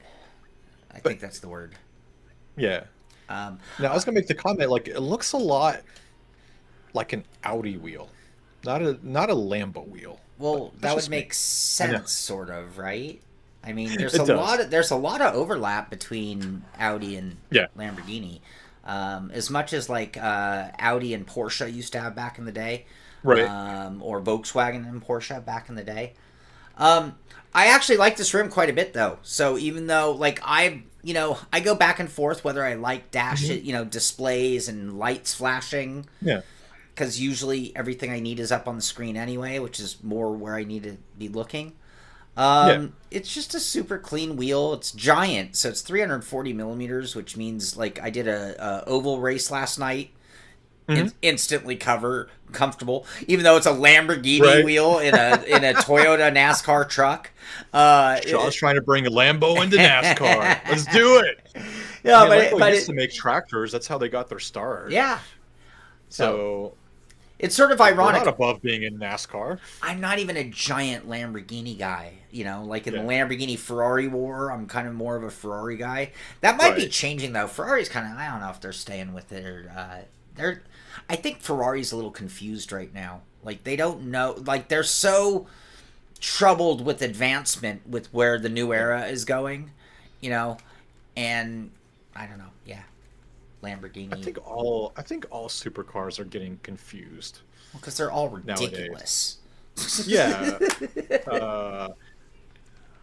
I think that's the word. Yeah. Now I was gonna make the comment, like, it looks a lot like an Audi wheel, not a Lambo wheel. Well, that would make sense, sort of, right? I mean, there's a lot of overlap between Audi and Lamborghini. As much as like Audi and Porsche used to have back in the day, right? Or Volkswagen and Porsche back in the day. I actually like this rim quite a bit, though. So even though, like, I go back and forth whether I like displays and lights flashing. Yeah. Because usually everything I need is up on the screen anyway, which is more where I need to be looking. It's just a super clean wheel. It's giant, so it's 340 millimeters, which means, like, I did a oval race last night. Instantly comfortable, even though it's a Lamborghini wheel in a Toyota NASCAR truck. Sean's trying to bring a Lambo into NASCAR. Let's do it. Yeah, I mean, but used to make tractors. That's how they got their start. Yeah. So it's sort of ironic. We're not above being in NASCAR. I'm not even a giant Lamborghini guy. You know, like in the Lamborghini Ferrari war, I'm kind of more of a Ferrari guy. That might be changing, though. Ferrari's kind of, I don't know if they're staying with it or I think Ferrari's a little confused right now. Like, they don't know. Like, they're so troubled with advancement with where the new era is going, you know, and I don't know. Yeah. Lamborghini. I think all supercars are getting confused. Well, because they're all ridiculous. Yeah.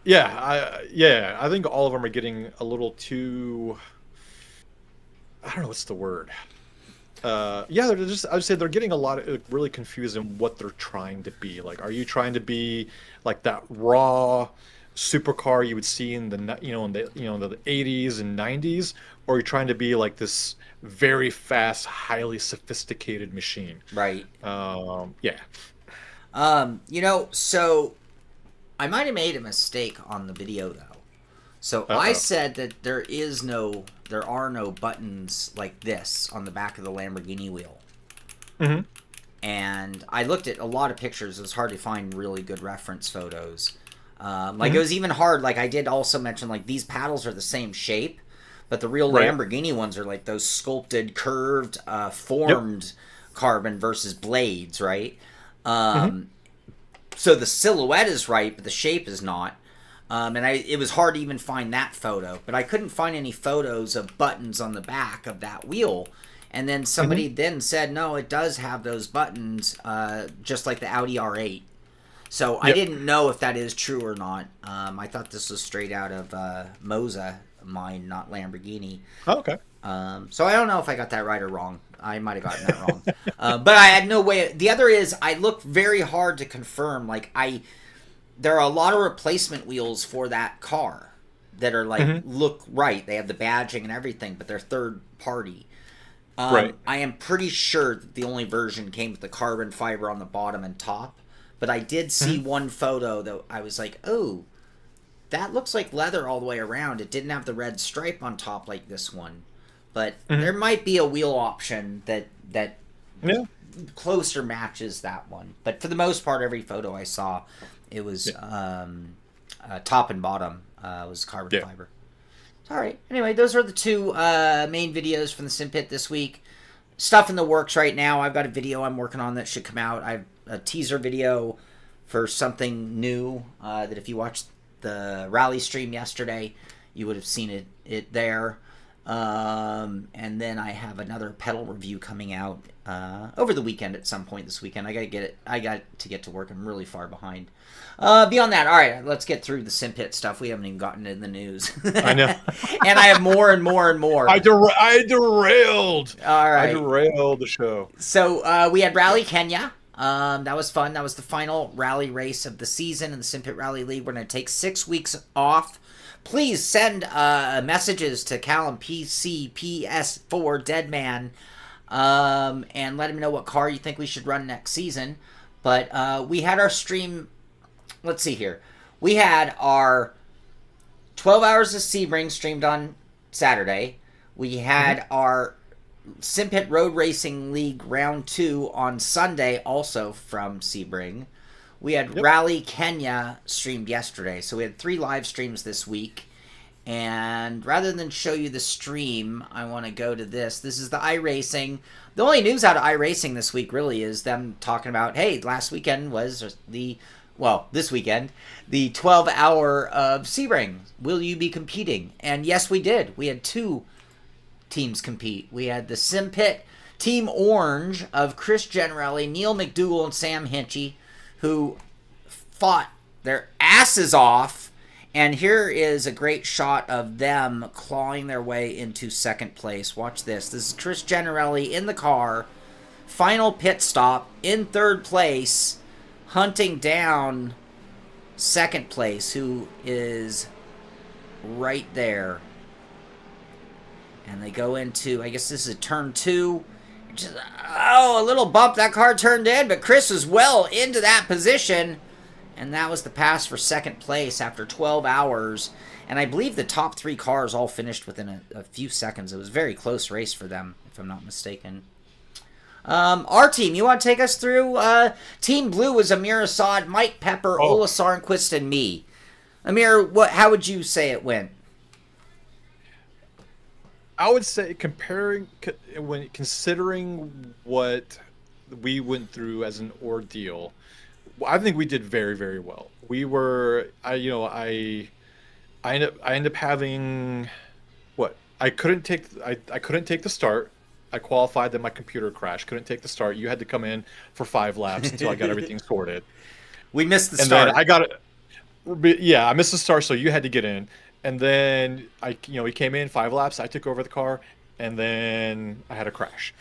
I think all of them are getting a little too, I don't know what's the word. They're just, I would say they're getting a lot of really confused in what they're trying to be. Like, are you trying to be like that raw supercar you would see in the the 80s and 90s, or you're trying to be like this very fast, highly sophisticated machine. Right. Yeah. So I might have made a mistake on the video though. So I said that there are no buttons like this on the back of the Lamborghini wheel. Mm-hmm. And I looked at a lot of pictures. It was hard to find really good reference photos. It was even hard. Like, I did also mention, like, these paddles are the same shape, but the real Lamborghini ones are like those sculpted, curved, formed carbon versus blades, right? So the silhouette is right, but the shape is not. It was hard to even find that photo, but I couldn't find any photos of buttons on the back of that wheel. And then somebody then said, no, it does have those buttons, just like the Audi R8. So I didn't know if that is true or not. I thought this was straight out of Moza, mine, not Lamborghini. Oh, okay. So I don't know if I got that right or wrong. I might have gotten that wrong. But I had no way. The other is I looked very hard to confirm. There are a lot of replacement wheels for that car that are look right. They have the badging and everything, but they're third party. I am pretty sure that the only version came with the carbon fiber on the bottom and top. But I did see one photo that I was like, oh, that looks like leather all the way around. It didn't have the red stripe on top like this one. But there might be a wheel option that closer matches that one. But for the most part, every photo I saw, it was top and bottom was carbon fiber. All right. Anyway, those are the two main videos from the Simpit this week. Stuff in the works right now. I've got a video I'm working on that should come out. I've a teaser video for something new that if you watched the rally stream yesterday, you would have seen it there. And then I have another pedal review coming out over the weekend at some point this weekend. I got to get to work. I'm really far behind. Beyond that, all right, let's get through the Simpit stuff. We haven't even gotten in the news. I know. And I have more and more and more. I derailed. All right. I derailed the show. So we had Rally Kenya. That was fun. That was the final rally race of the season in the Simpit Rally League. We're going to take 6 weeks off. Please send messages to Callum PCPS4 Deadman and let him know what car you think we should run next season. But we had our stream. Let's see here. We had our 12 hours of Sebring streamed on Saturday. We had our Simpit Road Racing League Round 2 on Sunday, also from Sebring. We had Rally Kenya streamed yesterday. So we had 3 live streams this week. And rather than show you the stream, I want to go to this. This is the iRacing. The only news out of iRacing this week really is them talking about, hey, last weekend was this weekend, the 12-hour of Sebring. Will you be competing? And yes, we did. We had 2 teams compete. We had the Simpit Team Orange of Chris Generelli, Neil McDougall, and Sam Hinchy, who fought their asses off. And here is a great shot of them clawing their way into second place. Watch this. This is Chris Generelli in the car. Final pit stop in third place, hunting down second place, who is right there. And they go into, I guess this is turn 2. Just, a little bump. That car turned in, but Chris was well into that position. And that was the pass for second place after 12 hours. And I believe the top 3 cars all finished within a few seconds. It was a very close race for them, if I'm not mistaken. Our team, you want to take us through? Team Blue was Amir Assad, Mike Pepper, Ola Sarnquist, and me. Amir, how would you say it went? I would say considering what we went through as an ordeal, I think we did very, very well. We were, I ended up having what? I couldn't take the start. I qualified, then my computer crashed. Couldn't take the start. You had to come in for 5 laps until I got everything sorted. We missed the start. And then I got it. Yeah, I missed the start, so you had to get in. And then we came in 5 laps. I took over the car, and then I had a crash.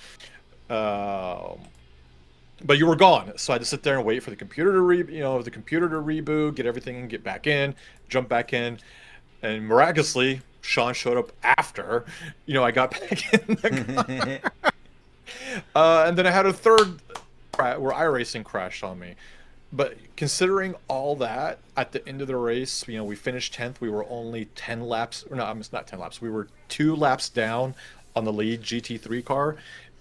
but you were gone, so I had to sit there and wait for the computer to reboot, get everything, get back in, jump back in, and miraculously, Shaun showed up after, I got back in the car. And then I had a third where iRacing crashed on me. But considering all that, at the end of the race, we finished 10th. We were only 10 laps, or no, it's not 10 laps. We were 2 laps down on the lead GT3 car.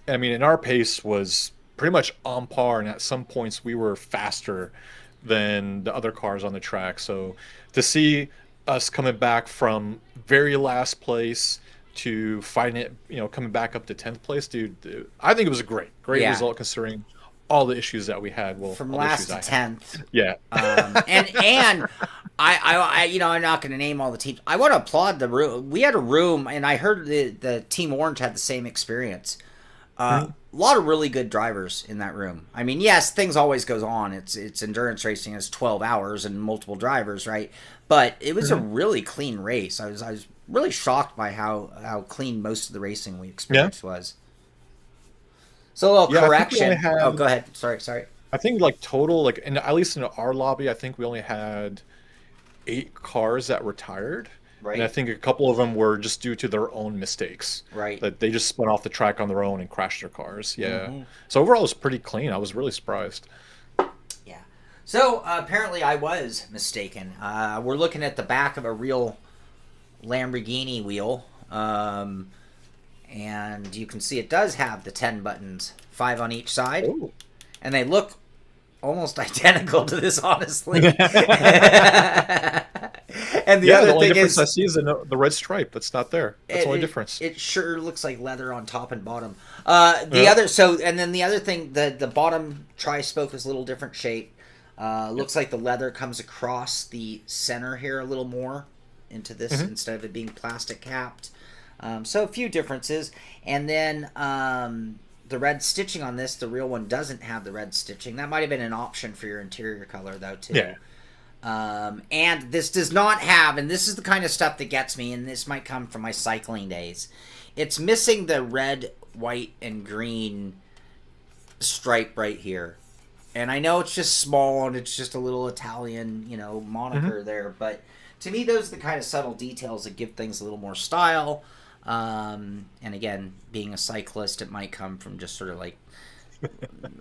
I mean, and our pace was pretty much on par, and at some points we were faster than the other cars on the track. So to see us coming back from very last place to fighting it, coming back up to 10th place, dude, I think it was a great result considering all the issues that we had. Well, from last to 10th. Yeah. And I I'm not going to name all the teams. I want to applaud the room. We had a room, and I heard the Team Orange had the same experience. A lot of really good drivers in that room. I mean, yes, things always goes on. It's endurance racing. It's 12 hours and multiple drivers, right? But it was a really clean race. I was really shocked by how clean most of the racing we experienced was. So a little correction. Oh, go ahead. Sorry. I think total, at least in our lobby, I think we only had 8 cars that were tired. Right. And I think a couple of them were just due to their own mistakes. Right. That they just spun off the track on their own and crashed their cars. Yeah. Mm-hmm. So overall, it was pretty clean. I was really surprised. Yeah. So apparently I was mistaken. We're looking at the back of a real Lamborghini wheel. And you can see it does have the 10 buttons, 5 on each side. Ooh. And they look almost identical to this, honestly. And the other thing is, I see is the red stripe that's not there. That's the only difference. It sure looks like leather on top and bottom. The other thing, the bottom tri-spoke is a little different shape. Looks like the leather comes across the center here a little more into this instead of it being plastic capped. So a few differences. And then the red stitching on this, the real one doesn't have the red stitching. That might have been an option for your interior color, though, too. Yeah. And this does not have, and this is the kind of stuff that gets me, and this might come from my cycling days. It's missing the red, white, and green stripe right here. And I know it's just small, and it's just a little Italian, moniker there, but to me, those are the kind of subtle details that give things a little more style. And again, being a cyclist, it might come from just sort of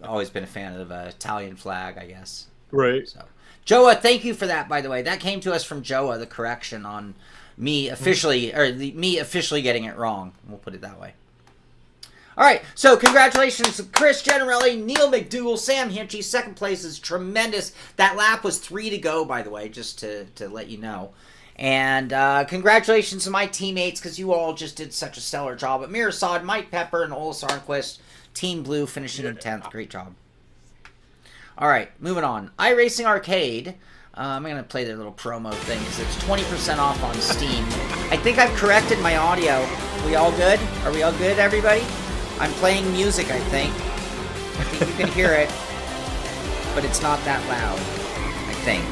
always been a fan of the Italian flag, I guess. Right. So, Joa, thank you for that, by the way. That came to us from Joa, the correction on me officially getting it wrong. We'll put it that way. All right, so congratulations to Chris Generelli, Neil McDougall, Sam Hinchy. Second place is tremendous. That lap was 3 to go, by the way, just to let you know. And congratulations to my teammates, because you all just did such a stellar job. Ameer Assad, Mike Pepper, and Ola Sarnquist. Team Blue finishing in 10th. Great job. All right, moving on. iRacing Arcade. I'm going to play their little promo thing. It's 20% off on Steam. I think I've corrected my audio. Are we all good? Are we all good, everybody? I'm playing music, I think. I think you can hear it. But it's not that loud, I think.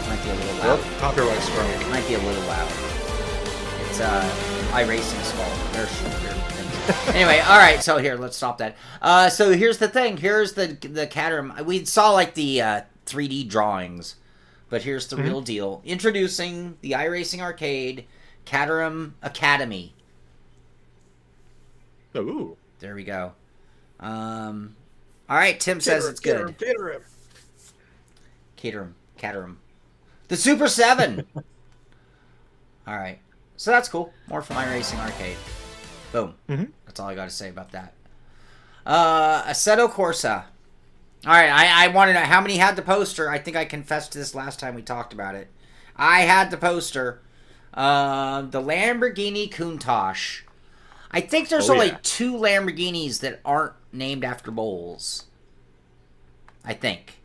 Might be a little loud. Well, copyright strike. Might be a little loud. It's iRacing's fault. Their things. Anyway, all right. So here, let's stop that. So here's the thing. Here's the Caterham. We saw the 3D drawings, but here's the real deal. Introducing the iRacing Arcade Caterham Academy. Ooh. There we go. All right. Tim says it's good. Caterham. The Super 7! Alright. So that's cool. More from iRacing Arcade. Boom. That's all I got to say about that. Assetto Corsa. Alright, I want to know how many had the poster. I think I confessed to this last time we talked about it. I had the poster. The Lamborghini Countach. I think there's only 2 Lamborghinis that aren't named after bowls. I think.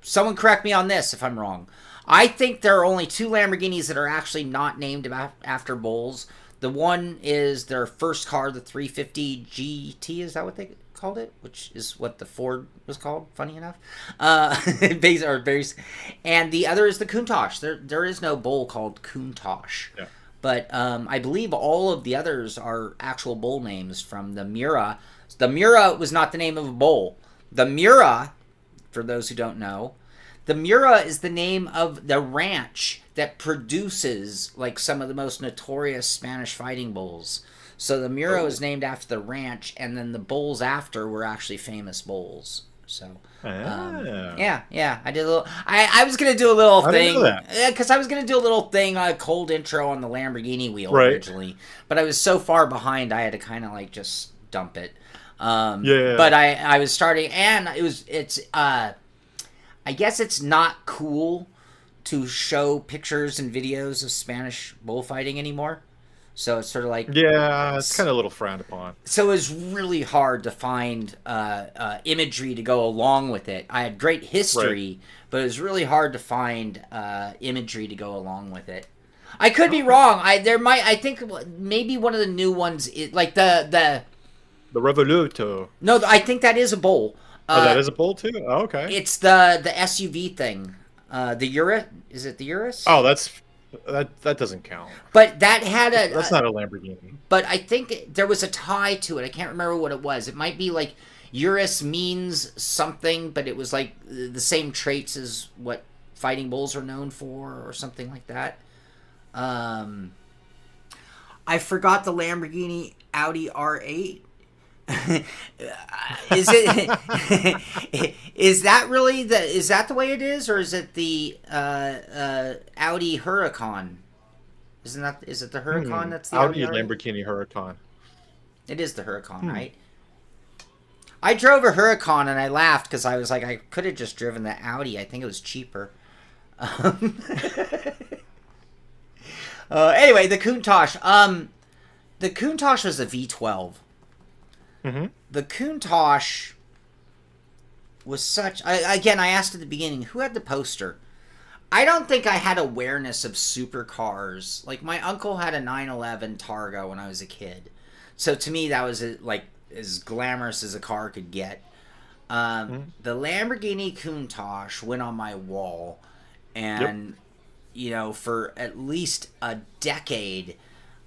Someone correct me on this if I'm wrong. I think there are only 2 Lamborghinis that are actually not named after bowls. The one is their first car, the 350 GT. Is that what they called it? Which is what the Ford was called, funny enough. And the other is the Countach. There is no bowl called Countach. Yeah. But I believe all of the others are actual bowl names from the Mura. The Mura was not the name of a bowl. The Mura, for those who don't know, the Mura is the name of the ranch that produces like some of the most notorious Spanish fighting bulls. So the Mura was named after the ranch, and then the bulls after were actually famous bulls. So yeah, I did a little. I was gonna do a little thing because I was gonna do a little thing, a cold intro on the Lamborghini wheel originally, but I was so far behind, I had to kind of like just dump it. But I was starting, and it's I guess it's not cool to show pictures and videos of Spanish bullfighting anymore. So it's sort of like... Yeah, it's kind of a little frowned upon. So it was really hard to find imagery to go along with it. I had great history, but it was really hard to find imagery to go along with it. I could be wrong. I think maybe one of the new ones, like the Revoluto. No, I think that is a bowl. That is a bowl too? Oh, okay. It's the SUV thing. The Urus? Is it the Urus? Oh, that doesn't count. But that had a... That's not a Lamborghini. But I think there was a tie to it. I can't remember what it was. It might be like Urus means something, but it was like the same traits as what fighting bulls are known for or something like that. I forgot the Lamborghini Audi R8. Is that really is that the way it is, or is it the Audi Huracan? Is it the Huracan that's the Audi Lamborghini Huracan? It is the Huracan, right? I drove a Huracan and I laughed because I was like, I could have just driven the Audi. I think it was cheaper. Anyway, the Countach. The Countach was a V12. Mm-hmm. The Countach was such... Again, I asked at the beginning, who had the poster? I don't think I had awareness of supercars. Like, my uncle had a 911 Targa when I was a kid. So to me, that was like as glamorous as a car could get. The Lamborghini Countach went on my wall. And, you know, for at least a decade...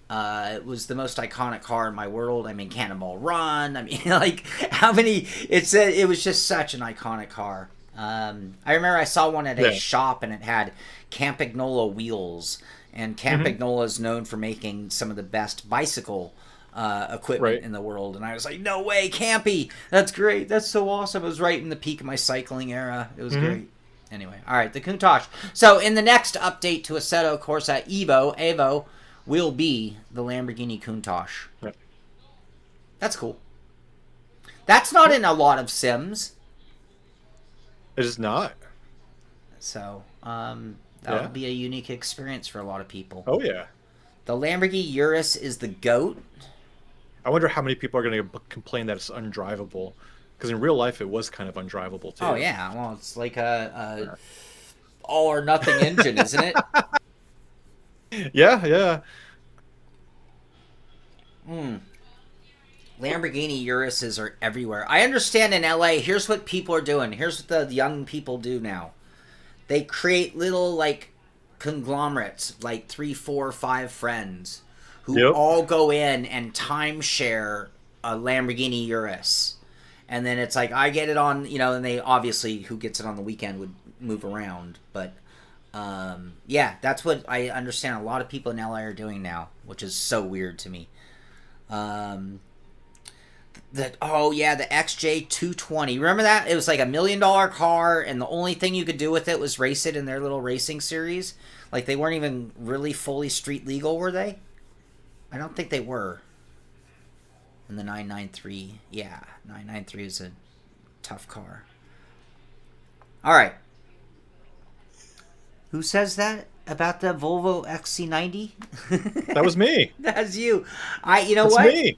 it was the most iconic car in my world. I mean, Cannonball Run. I mean, like, how many... It was just such an iconic car. I remember I saw one at a shop, and it had Campagnola wheels. And Campagnola is known for making some of the best bicycle equipment in the world. And I was like, no way, Campy! That's great. That's so awesome. It was right in the peak of my cycling era. It was great. Anyway, all right, the Countach. So, in the next update to Assetto Corsa EVO... will be the Lamborghini Countach. Yep. That's cool. That's not in a lot of sims. It is not. So, that would be a unique experience for a lot of people. Oh, yeah. The Lamborghini Urus is the GOAT. I wonder how many people are going to complain that it's undrivable. Because in real life, it was kind of undrivable, too. Oh, yeah. Well, it's like a all-or-nothing engine, isn't it? Yeah. Lamborghini Uruses are everywhere. I understand in LA, here's what people are doing. Here's what the young people do now. They create little, like, conglomerates, like 3, 4, 5 friends who all go in and timeshare a Lamborghini Urus. And then it's like, I get it on, you know, and they obviously, who gets it on the weekend would move around, but... yeah, that's what I understand a lot of people in LA are doing now, which is so weird to me. The XJ220. Remember that? It was like $1 million car, and the only thing you could do with it was race it in their little racing series. Like, they weren't even really fully street legal, were they? I don't think they were. And the 993. Yeah, 993 is a tough car. All right. Who says that about the Volvo XC90? That was me. That's you. You know That's what? Me.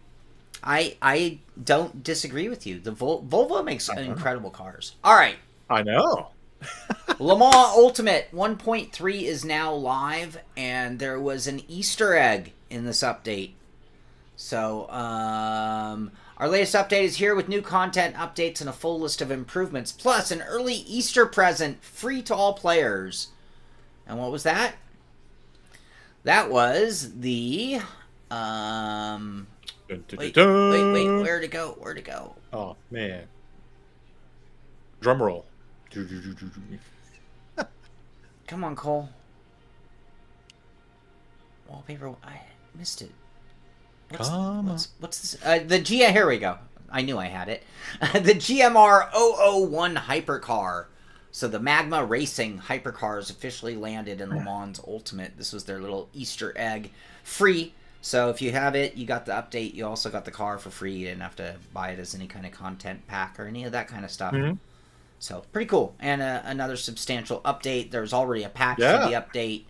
I don't disagree with you. The Volvo makes incredible cars. All right. I know. Le Mans Ultimate 1.3 is now live, and there was an Easter egg in this update. So, our latest update is here with new content, updates, and a full list of improvements, plus an early Easter present free to all players. And what was that? That was the wait, where'd it go? Oh man. Drum roll. Come on, Cole. Wallpaper. I missed it. What's this? Here we go. I knew I had it. The GMR 001 hypercar. So the Magma Racing hypercars officially landed in Le Mans Ultimate. This was their little Easter egg. Free. So if you have it, you got the update. You also got the car for free. You didn't have to buy it as any kind of content pack or any of that kind of stuff. Mm-hmm. So pretty cool. And another substantial update. There's already a patch for the update.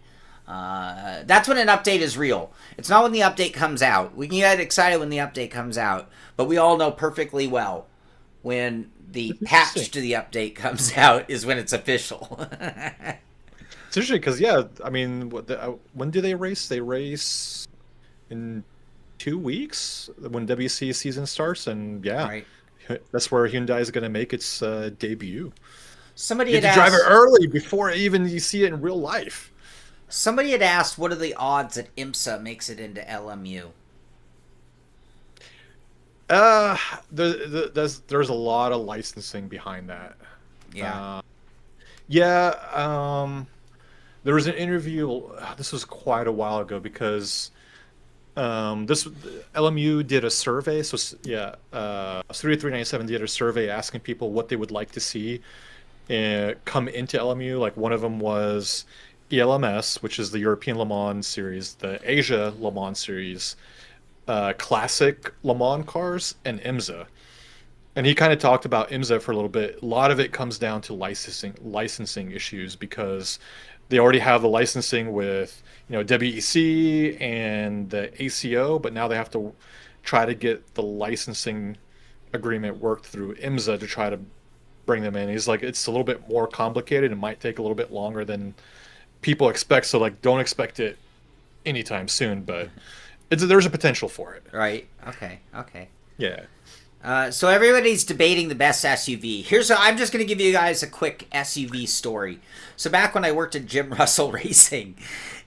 That's when an update is real. It's not when the update comes out. We can get excited when the update comes out, but we all know perfectly well when the patch to the update comes out is when it's official. It's interesting because, I mean, when do they race? They race in 2 weeks when WC season starts, and that's where Hyundai is going to make its debut. Somebody had to drive it early before even you see it in real life. Somebody had asked, what are the odds that IMSA makes it into LMU? There's a lot of licensing behind that. There was an interview. This was quite a while ago because LMU did a survey. So 3397 did a survey asking people what they would like to see come into LMU. Like one of them was ELMS, which is the European Le Mans series, the Asia Le Mans series, classic Le Mans cars, and IMSA. And he kind of talked about IMSA for a little bit. A lot of it comes down to licensing issues because they already have the licensing with WEC and the ACO, but now they have to try to get the licensing agreement worked through IMSA to try to bring them in. He's like, it's a little bit more complicated. It might take a little bit longer than people expect, so don't expect it anytime soon, but there's a potential for it. Right. Okay. Yeah. So everybody's debating the best SUV. I'm just going to give you guys a quick SUV story. So back when I worked at Jim Russell Racing,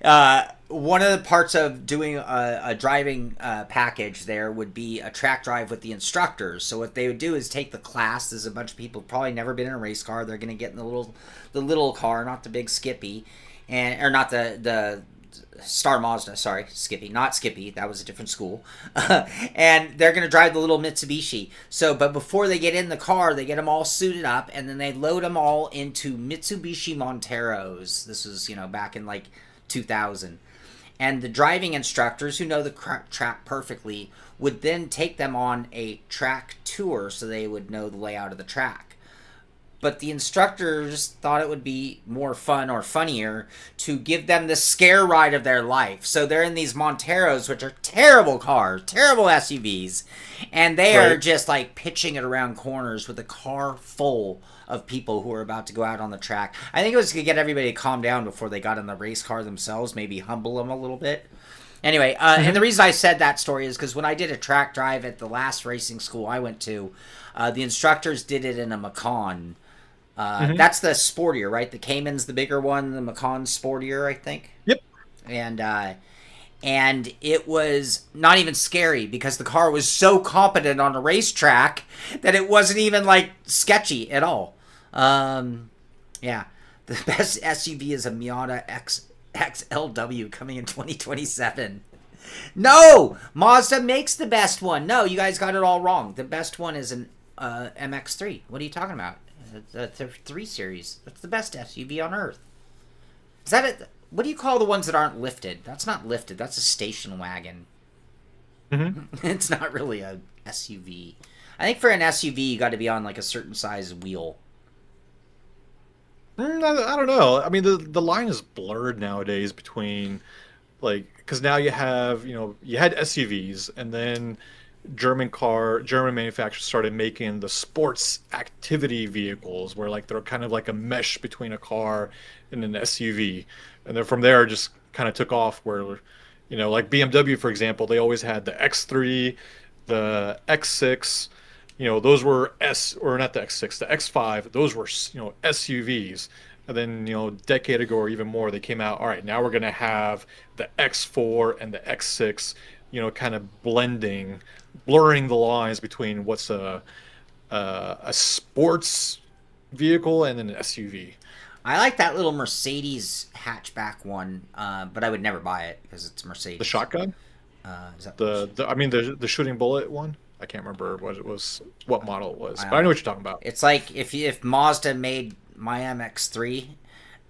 one of the parts of doing a driving package there would be a track drive with the instructors. So what they would do is take the class. There's a bunch of people probably never been in a race car. They're going to get in the little car, not the big Skippy. Or not the Star Mazda, sorry, not Skippy, that was a different school. And they're going to drive the little Mitsubishi. But before they get in the car, they get them all suited up, and then they load them all into Mitsubishi Monteros. This was, back in 2000. And the driving instructors, who know the track perfectly, would then take them on a track tour so they would know the layout of the track. But the instructors thought it would be more fun or funnier to give them the scare ride of their life. So they're in these Monteros, which are terrible cars, terrible SUVs. And they are just pitching it around corners with a car full of people who are about to go out on the track. I think it was to get everybody to calm down before they got in the race car themselves, maybe humble them a little bit. Anyway, and the reason I said that story is because when I did a track drive at the last racing school I went to, the instructors did it in a Macan. That's the sportier, right? The Cayman's the bigger one. The Macan's sportier, I think. Yep. And it was not even scary because the car was so competent on a racetrack that it wasn't even sketchy at all. The best SUV is a Miata XLW coming in 2027. No, Mazda makes the best one. No, you guys got it all wrong. The best one is an MX-3. What are you talking about? The 3 Series. That's the best SUV on earth. Is that it? What do you call the ones that aren't lifted? That's not lifted. That's a station wagon. Mm-hmm. It's not really a SUV. I think for an SUV, you got to be on a certain size wheel. I don't know. I mean, the line is blurred nowadays between because now you have you had SUVs, and then German manufacturers started making the sports activity vehicles where they're kind of a mesh between a car and an SUV, and then from there just kind of took off where BMW, for example, they always had the X3, the X6, those were not the X6, the X5, those were SUVs, And then, a decade ago or even more, they came out, all right, now we're going to have the X4 and the X6, kind of blurring the lines between what's a sports vehicle and an SUV. I like that little Mercedes hatchback one, but I would never buy it because it's Mercedes. The shotgun? Is that the shooting bullet one? I can't remember what model it was. But I know what you're talking about. It's like if Mazda made my MX-3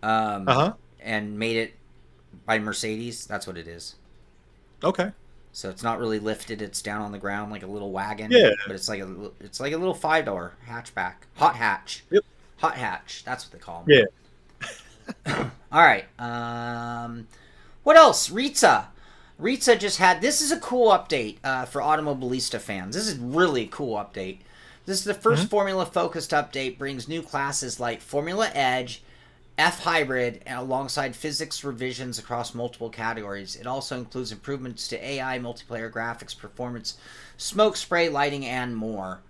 and made it by Mercedes, that's what it is. Okay. So it's not really lifted; it's down on the ground like a little wagon. Yeah. But it's like a little 5-door hatchback, hot hatch. Yep. Hot hatch. That's what they call them. Yeah. All right. What else? Reiza just had. This is a cool update for Automobilista fans. This is really a cool update. This is the first Formula-focused update. Brings new classes like Formula Edge, F Hybrid, and alongside physics revisions across multiple categories. It also includes improvements to AI, multiplayer graphics, performance, smoke spray, lighting, and more.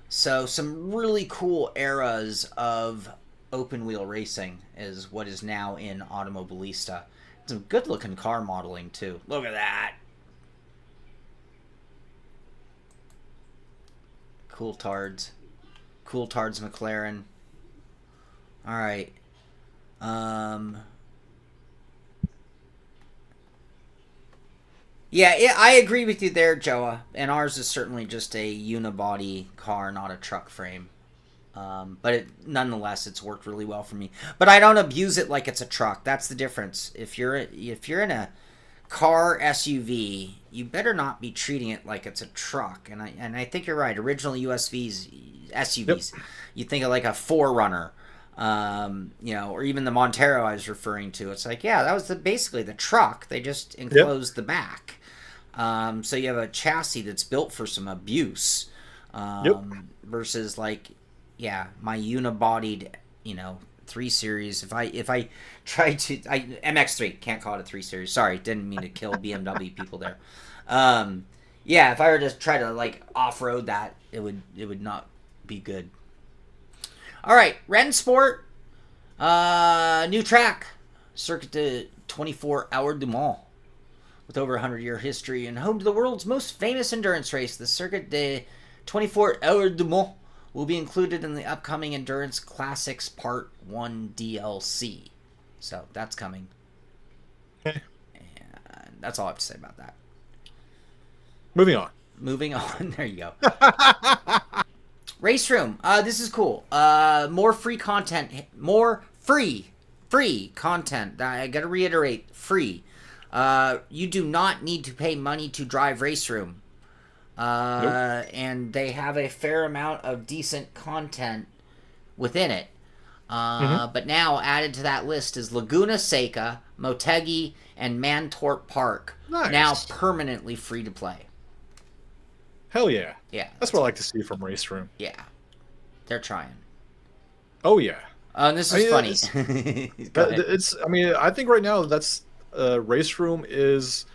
So some really cool eras of open-wheel racing is what is now in Automobilista. Some good-looking car modeling, too. Look at that. Cool tards. Cool tards McLaren. All right. Yeah, I agree with you there, Joa. And ours is certainly just a unibody car, not a truck frame. But nonetheless, it's worked really well for me. But I don't abuse it like it's a truck. That's the difference. If you're in a car SUV, you better not be treating it like it's a truck. And I think you're right. Original SUVs, Yep. you think of like a 4Runner, or even the Montero I was referring to. It's like, yeah, that was basically the truck. They just enclosed the back. So you have a chassis that's built for some abuse. Versus like, yeah, my unibodied, 3 Series. If I tried to, MX3, can't call it a 3 Series. Sorry, didn't mean to kill BMW people there. Yeah, if I were to try to like off-road that, it would not be good. All right, Rennsport, new track, Circuit de 24 Hours du Mans. With over 100-year history and home to the world's most famous endurance race, the Circuit de 24 Hours du Mans will be included in the upcoming Endurance Classics Part 1 DLC. So that's coming. Okay. And that's all I have to say about that. Moving on. There you go. RaceRoom. This is cool. More free content. More free content. I got to reiterate, free. You do not need to pay money to drive RaceRoom. Nope. And they have a fair amount of decent content within it. But now added to that list is Laguna Seca, Motegi, and Mantorp Park. Nice. Now permanently free to play. Hell yeah. Yeah. That's what I like to see from RaceRoom. Yeah. They're trying. Oh yeah. And this is funny. I think right now that's RaceRoom is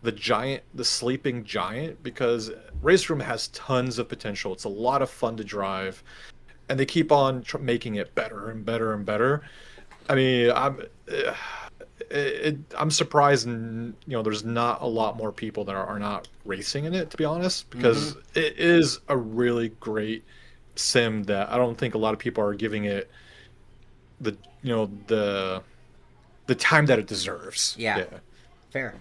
the sleeping giant, because RaceRoom has tons of potential. It's a lot of fun to drive, and they keep on making it better and better and better. I mean, I'm surprised, there's not a lot more people that are not racing in it, to be honest, because it is a really great sim that I don't think a lot of people are giving it the time that it deserves. Yeah. Fair.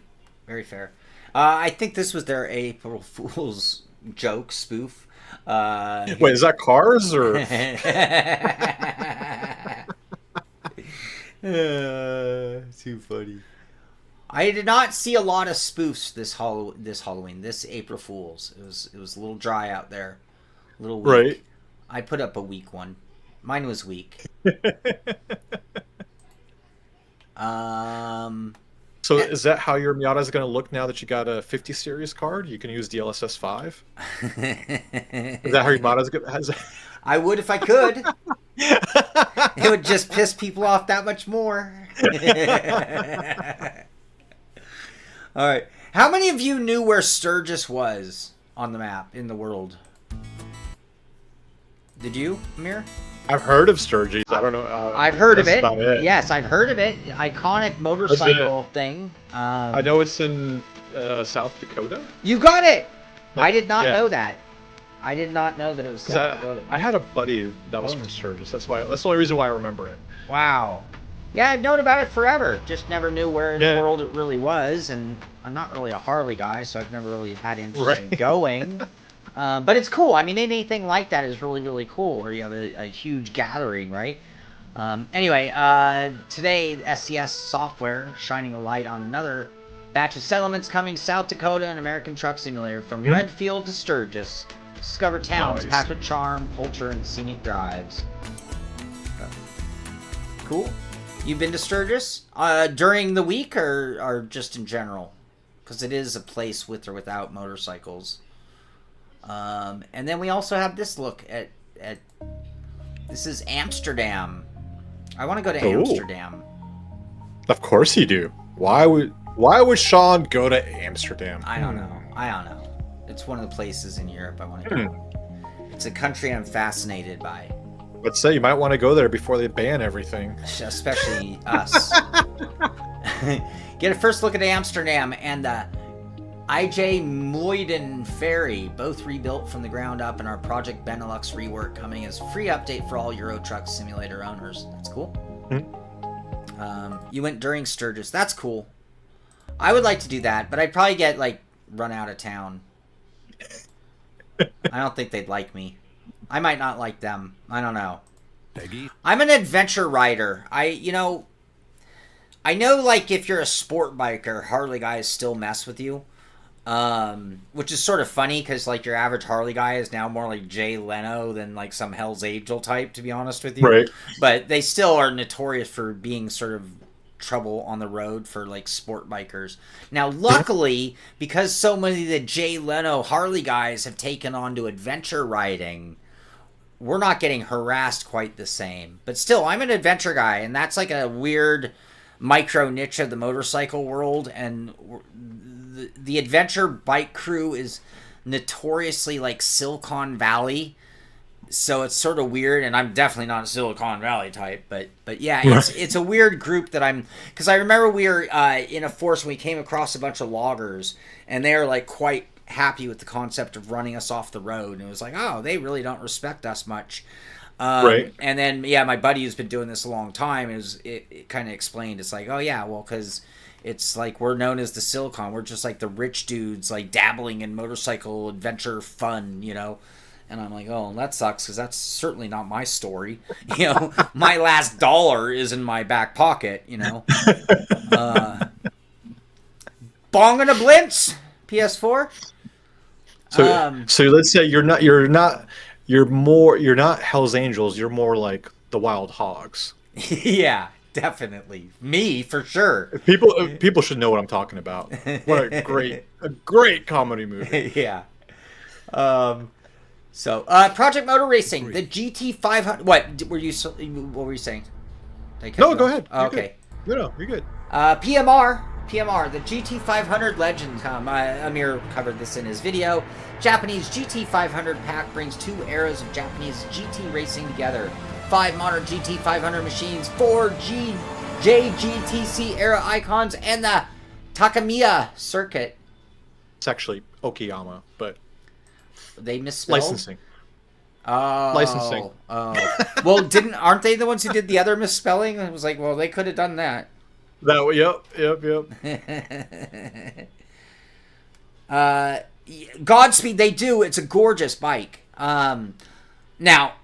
Very fair. I think this was their April Fool's joke spoof. Wait, is that Cars or? Too funny. I did not see a lot of spoofs this Halloween, this April Fool's. It was a little dry out there, a little weak. Right. I put up a weak one. Mine was weak. So is that how your Miata is going to look now that you got a 50 series card? You can use the LSS 5? Is that how your Miata is going to... I would if I could. It would just piss people off that much more. All right. How many of you knew where Sturgis was on the map in the world? Did you, Ameer? I've heard of Sturgis. I don't know. I've heard of it. It. Yes, I've heard of it. Iconic motorcycle thing. I know it's in South Dakota. You got it. I did not know that. I did not know that it was South Dakota. I had a buddy that was from Sturgis. That's the only reason why I remember it. Wow. Yeah, I've known about it forever. Just never knew where in the world it really was, and I'm not really a Harley guy, so I've never really had interest in going. But it's cool. I mean, anything like that is really, really cool, where you have a huge gathering, right? Anyway, today, SCS Software shining a light on another batch of settlements coming South Dakota and American Truck Simulator from Redfield to Sturgis. Discover towns packed with charm, culture, and scenic drives. Cool. You've been to Sturgis during the week or just in general? Because it is a place with or without motorcycles. And then we also have this look at this is Amsterdam. I want to go to Amsterdam. Of course you do. Why would Shaun go to Amsterdam? I don't know. It's one of the places in Europe I want to go. It's a country I'm fascinated by. Let's say you might want to go there before they ban everything. Especially us. Get a first look at Amsterdam and the IJ Muiden Ferry, both rebuilt from the ground up, and our Project Benelux rework coming as a free update for all Euro Truck Simulator owners. That's cool. You went during Sturgis. That's cool. I would like to do that, but I'd probably get run out of town. I don't think they'd like me. I might not like them. I don't know. Peggy. I'm an adventure rider. I know if you're a sport biker, Harley guys still mess with you. Which is sort of funny because your average Harley guy is now more like Jay Leno than some Hell's Angel type, to be honest with you. Right. But they still are notorious for being sort of trouble on the road for sport bikers. Now, luckily, because so many of the Jay Leno Harley guys have taken on to adventure riding, we're not getting harassed quite the same. But still, I'm an adventure guy, and that's a weird micro niche of the motorcycle world, and the adventure bike crew is notoriously Silicon Valley, so it's sort of weird, and I'm definitely not a Silicon Valley type, but yeah, it's a weird group that because I remember we were in a force and we came across a bunch of loggers, and they were quite happy with the concept of running us off the road, and it was oh, they really don't respect us much. Right. And then my buddy who's been doing this a long time, it kind of explained, it's oh yeah, well, because it's we're known as the Silicon, we're just the rich dudes dabbling in motorcycle adventure fun, and I'm oh, that sucks, because that's certainly not my story. My last dollar is in my back pocket. Bong and a Blintz PS4. So let's say you're not Hell's Angels, you're more like the Wild Hogs. Yeah, definitely. Me, for sure. People should know what I'm talking about. What a great comedy movie. Yeah. So, Project Motor Racing, the GT500. What were you saying? No, go ahead. Oh, okay. No, you're good. PMR, the GT500 Legend. Ameer covered this in his video. Japanese GT500 pack brings two eras of Japanese GT racing together. 5 modern GT500 machines, 4 JGTC era icons, and the Takamiya circuit. It's actually Okayama, but they misspelled licensing. Oh, licensing. Oh, well, aren't they the ones who did the other misspelling? I was well, they could have done that. Yep. Godspeed, they do. It's a gorgeous bike. Now,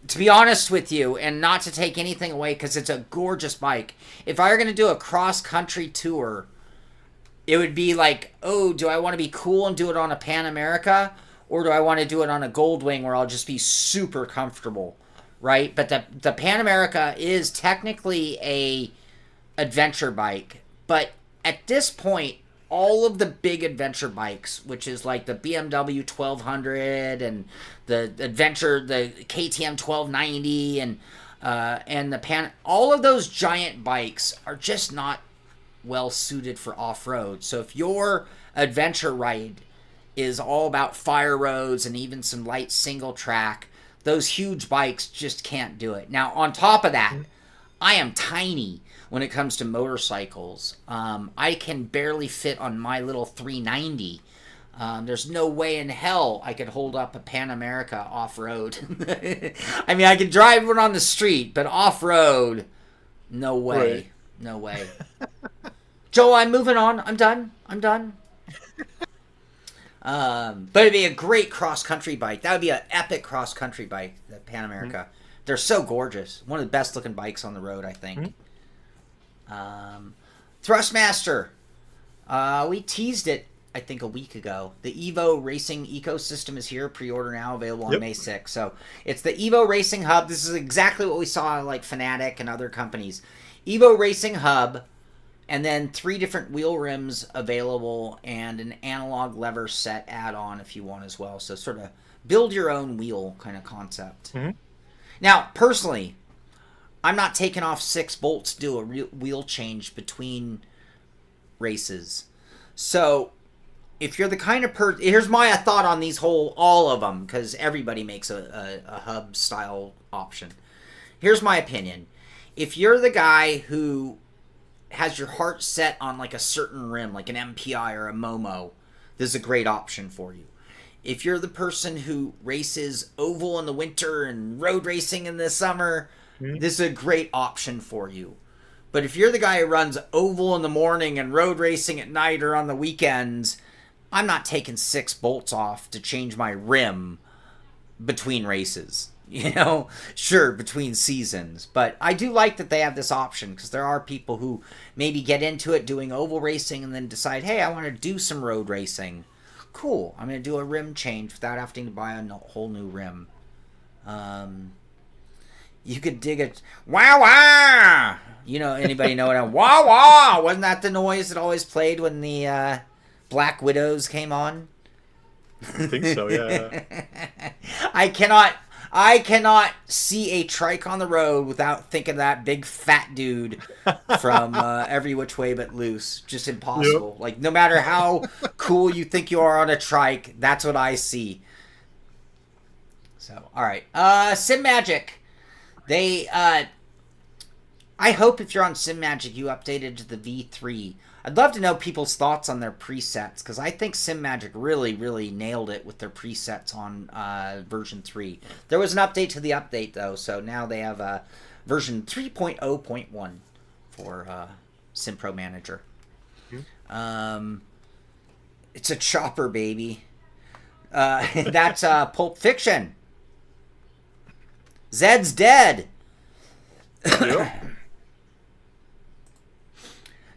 to be honest with you, and not to take anything away, because it's a gorgeous bike, if I were going to do a cross-country tour, it would be oh, do I want to be cool and do it on a Pan America, or do I want to do it on a Goldwing where I'll just be super comfortable, right? But the Pan America is technically a adventure bike, but at this point, all of the big adventure bikes, which is the BMW 1200 and the KTM 1290 and the Pan, all of those giant bikes are just not well suited for off-road. So if your adventure ride is all about fire roads and even some light single track, Those huge bikes just can't do it. Now, on top of that, I am tiny when it comes to motorcycles. I can barely fit on my little 390. There's no way in hell I could hold up a Pan America off-road. I mean, I could drive one on the street, but off-road, no way. Right. No way. Joel, I'm moving on. I'm done. But it'd be a great cross-country bike. That would be an epic cross-country bike, the Pan America. Mm-hmm. They're so gorgeous. One of the best-looking bikes on the road, I think. Mm-hmm. Thrustmaster. We teased it, I think, a week ago. The EVO Racing ecosystem is here. Pre-order now, available on May 6th. So it's the EVO Racing Hub. This is exactly what we saw like Fanatec and other companies. EVO Racing Hub, and then 3 different wheel rims available, and an analog lever set add-on if you want as well. So sort of build your own wheel kind of concept. Mm-hmm. Now, personally, I'm not taking off 6 bolts to do a wheel change between races. So if you're the kind of person... Here's my thought on these all of them, because everybody makes a hub-style option. Here's my opinion. If you're the guy who has your heart set on like a certain rim, like an MPI or a Momo, this is a great option for you. If you're the person who races oval in the winter and road racing in the summer, this is a great option for you. But if you're the guy who runs oval in the morning and road racing at night or on the weekends, I'm not taking 6 bolts off to change my rim between races. You know, sure, between seasons. But I do like that they have this option, because there are people who maybe get into it doing oval racing and then decide, hey, I want to do some road racing. Cool, I'm going to do a rim change without having to buy a whole new rim. You could dig it. Wah wah! You know, anybody know what wah wah? Wasn't that the noise that always played when the Black Widows came on? I think so, yeah. I cannot see a trike on the road without thinking of that big fat dude from Every Which Way But Loose. Just impossible. Yep. Like, no matter how cool you think you are on a trike, that's what I see. So, all right. Sim Magic. They, I hope if you're on Sim Magic, you updated to the V3. I'd love to know people's thoughts on their presets, because I think Sim Magic really, really nailed it with their presets on version 3. There was an update to the update, though, so now they have version 3.0.1 for SimPro Manager. It's a chopper, baby. That's Pulp Fiction. Zed's dead. Yep.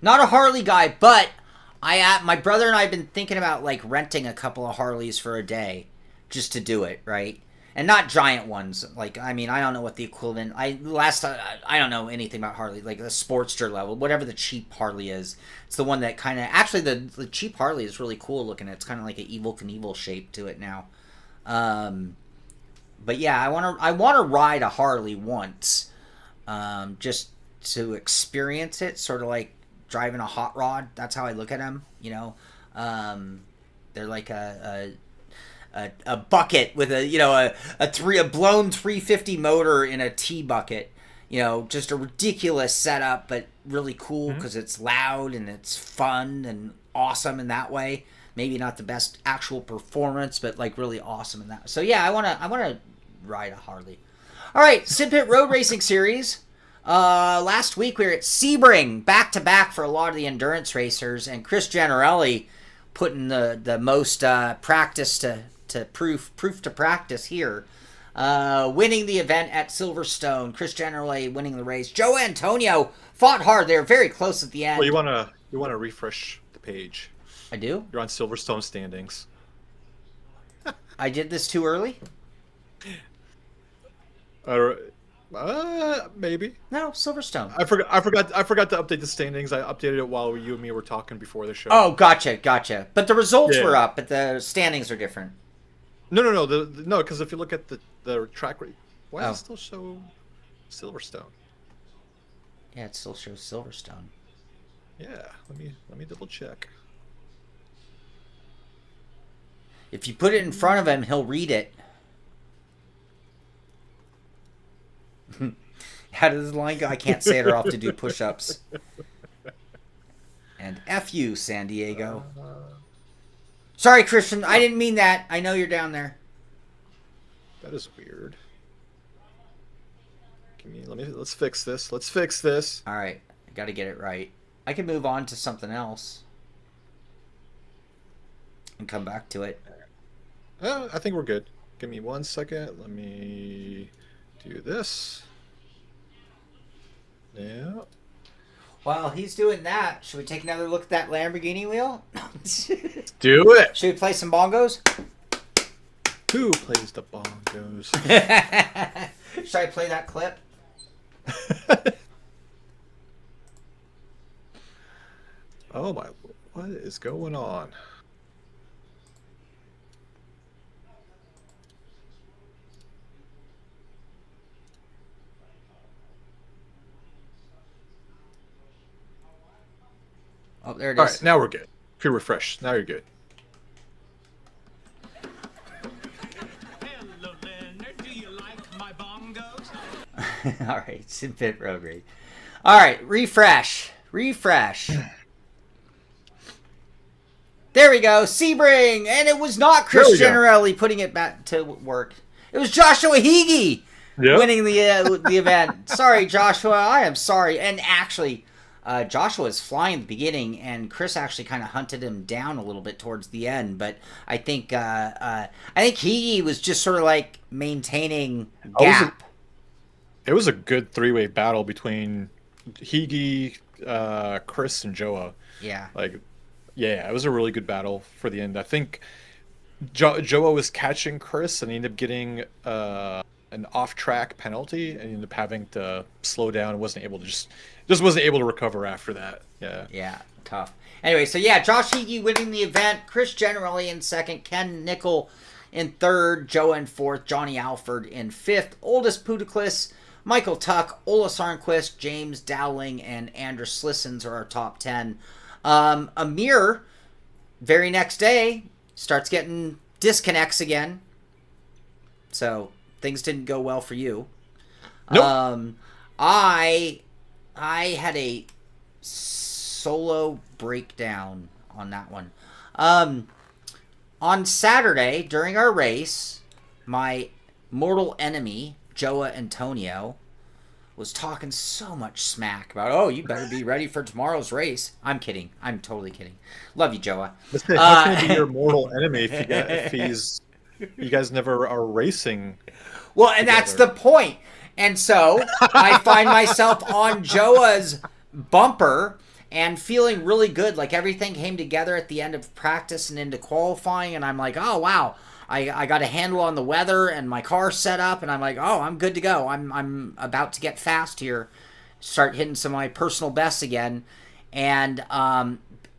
Not a Harley guy, but my brother and I have been thinking about like renting a couple of Harleys for a day just to do it, right? And not giant ones. Like, I mean, I don't know what the equivalent. I don't know anything about Harley, like the Sportster level, whatever the cheap Harley is. It's the one that kind of actually the cheap Harley is really cool looking. It's kind of like an Evel Knievel shape to it now. But yeah, I want to ride a Harley once, just to experience it, sort of like driving a hot rod. That's how I look at them, you know. They're like a bucket with a blown 350 motor in a T bucket, you know, just a ridiculous setup, but really cool because it's loud and it's fun and awesome in that way. Maybe not the best actual performance, but like really awesome in that. So yeah, I wanna ride a Harley. All right, Simpit Road Racing Series. Last week we were at Sebring, back to back for a lot of the endurance racers, and Chris Gianarelli putting the most practice to proof to practice here, winning the event at Silverstone. Chris Gianarelli winning the race. Joe Antonio fought hard. They were very close at the end. Well, you wanna refresh the page. I do. You're on Silverstone standings. I did this too early. Maybe. No, Silverstone. I forgot to update the standings. I updated it while you and me were talking before the show. Oh, gotcha. But the results were up, but the standings are different. No, because if you look at the track rate, why does it still show Silverstone? Yeah, it still shows Silverstone. Yeah, let me double check. If you put it in front of him, he'll read it. How does the line go? I can't say it or I'll have to do push-ups. And F you, San Diego. Sorry, Christian. I didn't mean that. I know you're down there. That is weird. Let's fix this. Let's fix this. All right. I got to get it right. I can move on to something else. And come back to it. I think we're good. Give me 1 second. Let me do this. Yeah. While he's doing that, should we take another look at that Lamborghini wheel? Do it. Should we play some bongos? Who plays the bongos? Should I play that clip? Oh my, what is going on? Oh, there it is. All right, now we're good. If you refresh, now you're good. Hello, Leonard. Do you like my bongos? All right, Simpit Road Rage. All right, refresh. There we go, Sebring, and it was not Chris Generelli putting it back to work. It was Joshua Higgy winning the event. Sorry, Joshua, I am sorry. And actually, Joshua was flying at the beginning, and Chris actually kind of hunted him down a little bit towards the end. But I think Higgy was just sort of like maintaining gap. It was a good three-way battle between Higgy, Chris, and Joa. Yeah. Yeah, it was a really good battle for the end. I think Joa was catching Chris, and he ended up getting an off-track penalty, and he ended up having to slow down. Wasn't able to just wasn't able to recover after that. Yeah. Yeah, tough. Anyway, so yeah, Josh Higgy winning the event, Chris Generelli in second, Ken Nickel in third, Joa in fourth, Johnny Alford in fifth, Oldest Pudiclis, Michael Tuck, Ola Sarnquist, James Dowling, and Andrew Slissons are our top 10. Ameer, very next day, starts getting disconnects again. So things didn't go well for you. Nope. I had a solo breakdown on that one. On Saturday, during our race, my mortal enemy, Joa Antonio, was talking so much smack about, oh, you better be ready for tomorrow's race. I'm kidding. I'm totally kidding. Love you, Joa. How can he be your mortal enemy if you guys never are racing? Well, and together. That's the point. And so I find myself on Joa's bumper and feeling really good. Like everything came together at the end of practice and into qualifying. And I'm like, oh, wow. I got a handle on the weather and my car's set up. And I'm like, oh, I'm good to go. I'm about to get fast here. Start hitting some of my personal bests again. And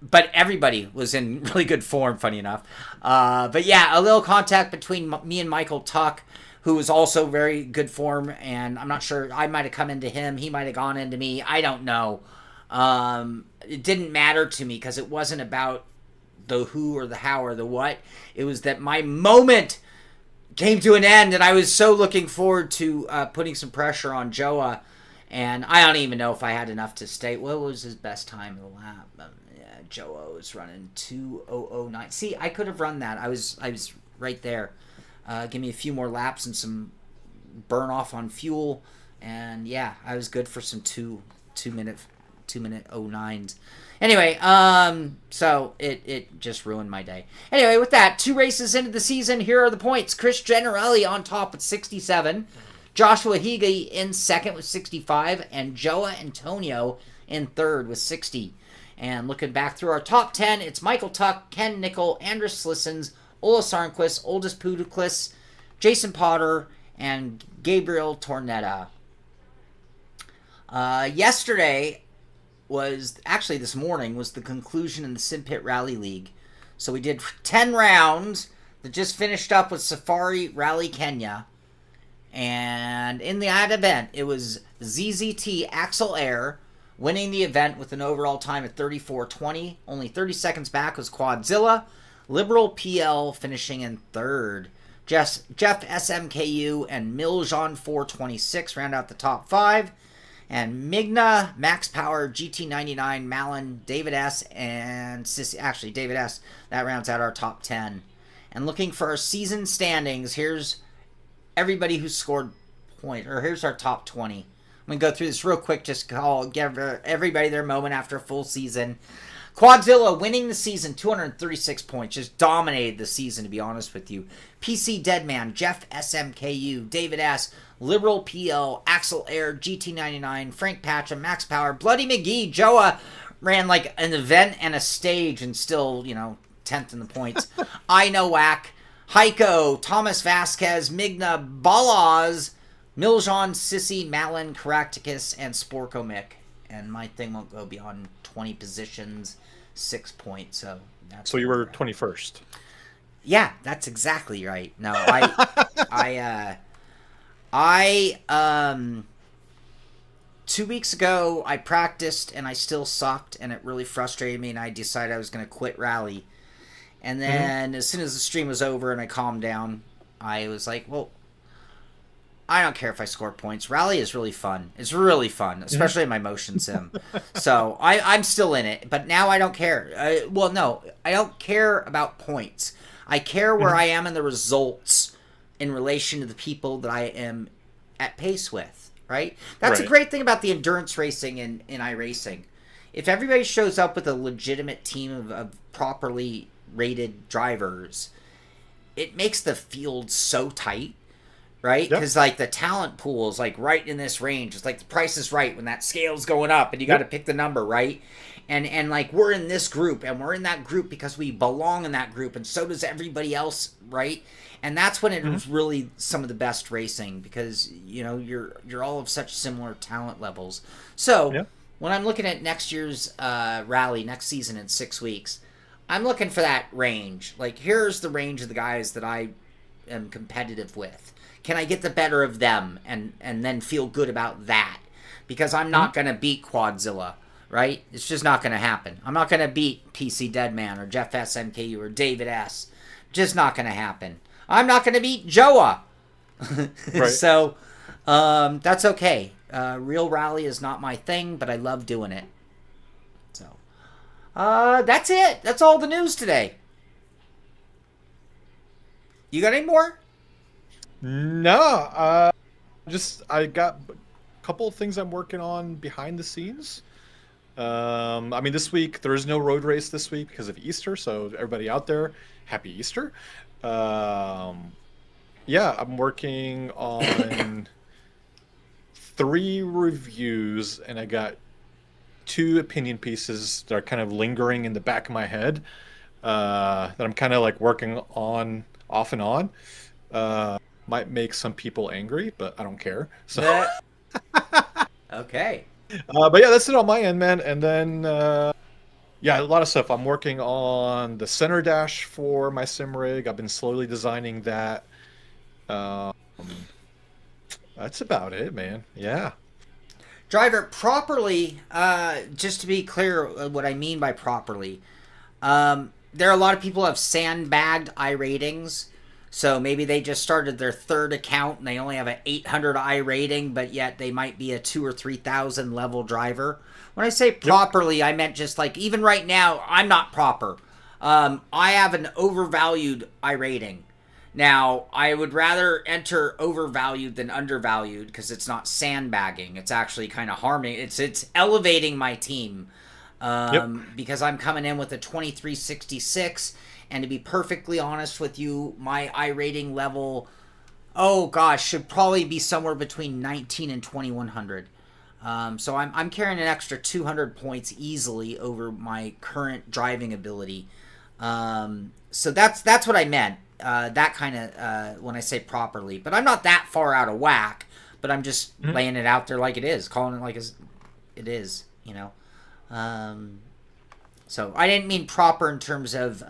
but everybody was in really good form, funny enough. But yeah, a little contact between me and Michael Tuck, who was also very good form, and I'm not sure, I might have come into him, he might have gone into me, I don't know. It didn't matter to me, because it wasn't about the who or the how or the what. It was that my moment came to an end, and I was so looking forward to putting some pressure on Joa, and I don't even know if I had enough to state, what was his best time in the lap? Joa was running 2:00.9. See, I could have run that. I was right there. Give me a few more laps and some burn off on fuel, and yeah, I was good for some two minute 09s. Anyway, so it just ruined my day. Anyway, with that, 2 races into the season, here are the points. Chris Generelli on top with 67, Joshua Higgy in second with 65, and Joa Antonio in third with 60. And looking back through our top 10, it's Michael Tuck, Ken Nickel, Andrus Slissons, Ola Sarnquist, Oldest Pudiclis, Jason Potter, and Gabriel Tornetta. Yesterday this morning was the conclusion in the Simpit Rally League. So we did 10 rounds that just finished up with Safari Rally Kenya. And in that event, it was ZZT Axel Air winning the event with an overall time at 34:20. Only 30 seconds back was Quadzilla. Liberal PL finishing in third. Jeff SMKU and Miljan 426 round out the top 5. And Migna, Max Power, GT99, Malin, David S, and Sissy. Actually, David S. That rounds out our top 10. And looking for our season standings, here's everybody who scored point, or here's our top 20. I'm going to go through this real quick, just give everybody their moment after a full season. Quadzilla winning the season, 236 points. Just dominated the season, to be honest with you. PC Deadman, Jeff SMKU, David S., Liberal PL, Axel Air, GT99, Frank Patcham, Max Power, Bloody McGee. Joa ran like an event and a stage and still, 10th in the points. I Know Whack, Heiko, Thomas Vasquez, Migna, Balaz, Miljan, Sissy, Malin, Caracticus, and Sporkomic. And my thing won't go beyond 20 positions, 6 points. So you were 21st. Yeah, that's exactly right. No, I 2 weeks ago I practiced and I still sucked and it really frustrated me and I decided I was going to quit rally. And then as soon as the stream was over and I calmed down, I was like, well, I don't care if I score points. Rally is really fun. It's really fun, especially in my motion sim. So I'm still in it, but now I don't care. I don't care about points. I care where I am in the results in relation to the people that I am at pace with, right? That's a great thing about the endurance racing in iRacing. If everybody shows up with a legitimate team of properly rated drivers, it makes the field so tight, right? Because like the talent pool is like right in this range. It's like the price is right when that scale's going up and you got to pick the number, right? And like we're in this group and we're in that group because we belong in that group and so does everybody else, right? And that's when it was really some of the best racing because you're all of such similar talent levels. So when I'm looking at next year's rally next season in 6 weeks, I'm looking for that range. Like here's the range of the guys that I am competitive with. Can I get the better of them and then feel good about that? Because I'm not going to beat Quadzilla, right? It's just not going to happen. I'm not going to beat PC Deadman or Jeff SMKU or David S. Just not going to happen. I'm not going to beat Joa. Right. So that's okay. Real rally is not my thing, but I love doing it. So that's it. That's all the news today. You got any more? No. I got a couple of things I'm working on behind the scenes. This week there is no road race this week because of Easter, so everybody out there, happy Easter. I'm working on 3 reviews and I got 2 opinion pieces that are kind of lingering in the back of my head that I'm kind of like working on off and on. Might make some people angry, but I don't care. So okay. But yeah, that's it on my end, man. And then a lot of stuff. I'm working on the center dash for my sim rig. I've been slowly designing that. That's about it, man. Yeah. Driver, properly, just to be clear what I mean by properly, there are a lot of people who have sandbagged iRatings. So maybe they just started their 3rd account and they only have an 800 I rating, but yet they might be a 2,000 or 3,000 level driver. When I say properly, I meant just like, even right now, I'm not proper. I have an overvalued I rating. Now, I would rather enter overvalued than undervalued because it's not sandbagging. It's actually kind of harming. It's elevating my team because I'm coming in with a 2366. And to be perfectly honest with you, my I rating level, should probably be somewhere between 19 and 2100. So I'm carrying an extra 200 points easily over my current driving ability. So that's what I meant. That kind of when I say properly, but I'm not that far out of whack. But I'm just laying it out there like it is, calling it like it is, So I didn't mean proper in terms of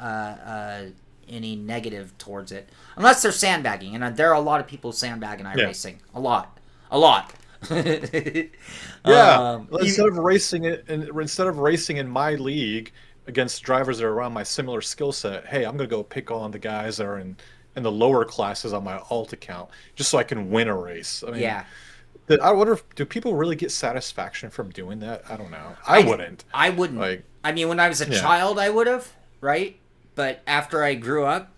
any negative towards it, unless they're sandbagging, and there are a lot of people sandbagging iRacing. A lot. Instead of racing in my league against drivers that are around my similar skill set, hey, I'm gonna go pick on the guys that are in in the lower classes on my alt account just so I can win a race. I mean, Yeah. I wonder do people really get satisfaction from doing that? I don't know. I wouldn't. I wouldn't. Like, I mean, when I was a child, I would have, right? But after I grew up,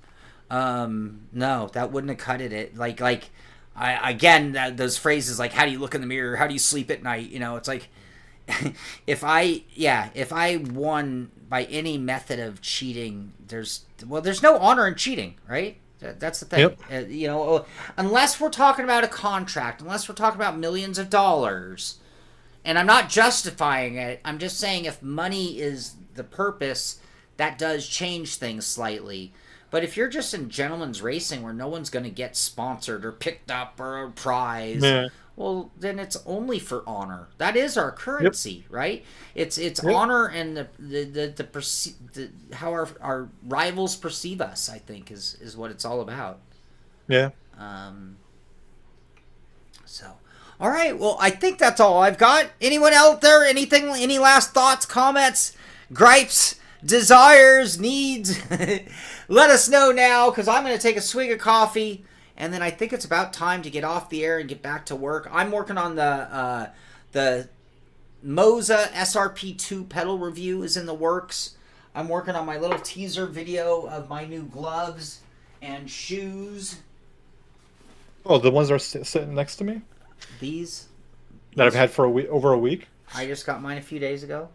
no, that wouldn't have cut it. Those phrases like, how do you look in the mirror? How do you sleep at night? You know, it's like, if I won by any method of cheating, there's no honor in cheating, right? That's the thing. Yep. Unless we're talking about a contract, unless we're talking about millions of dollars, and I'm not justifying it, I'm just saying if money is the purpose, that does change things slightly. But if you're just in gentleman's racing where no one's going to get sponsored or picked up or a prize, well, then it's only for honor. That is our currency, right? It's honor and how our rivals perceive us, I think, is what it's all about. Yeah. So, all right. Well, I think that's all I've got. Anyone out there? Anything? Any last thoughts, comments, gripes, desires, needs? Let us know now, because I'm going to take a swig of coffee. And then I think it's about time to get off the air and get back to work. I'm working on the Moza SRP2 pedal review is in the works. I'm working on my little teaser video of my new gloves and shoes. Oh, the ones that are sitting next to me? These? That I've had for over a week? I just got mine a few days ago.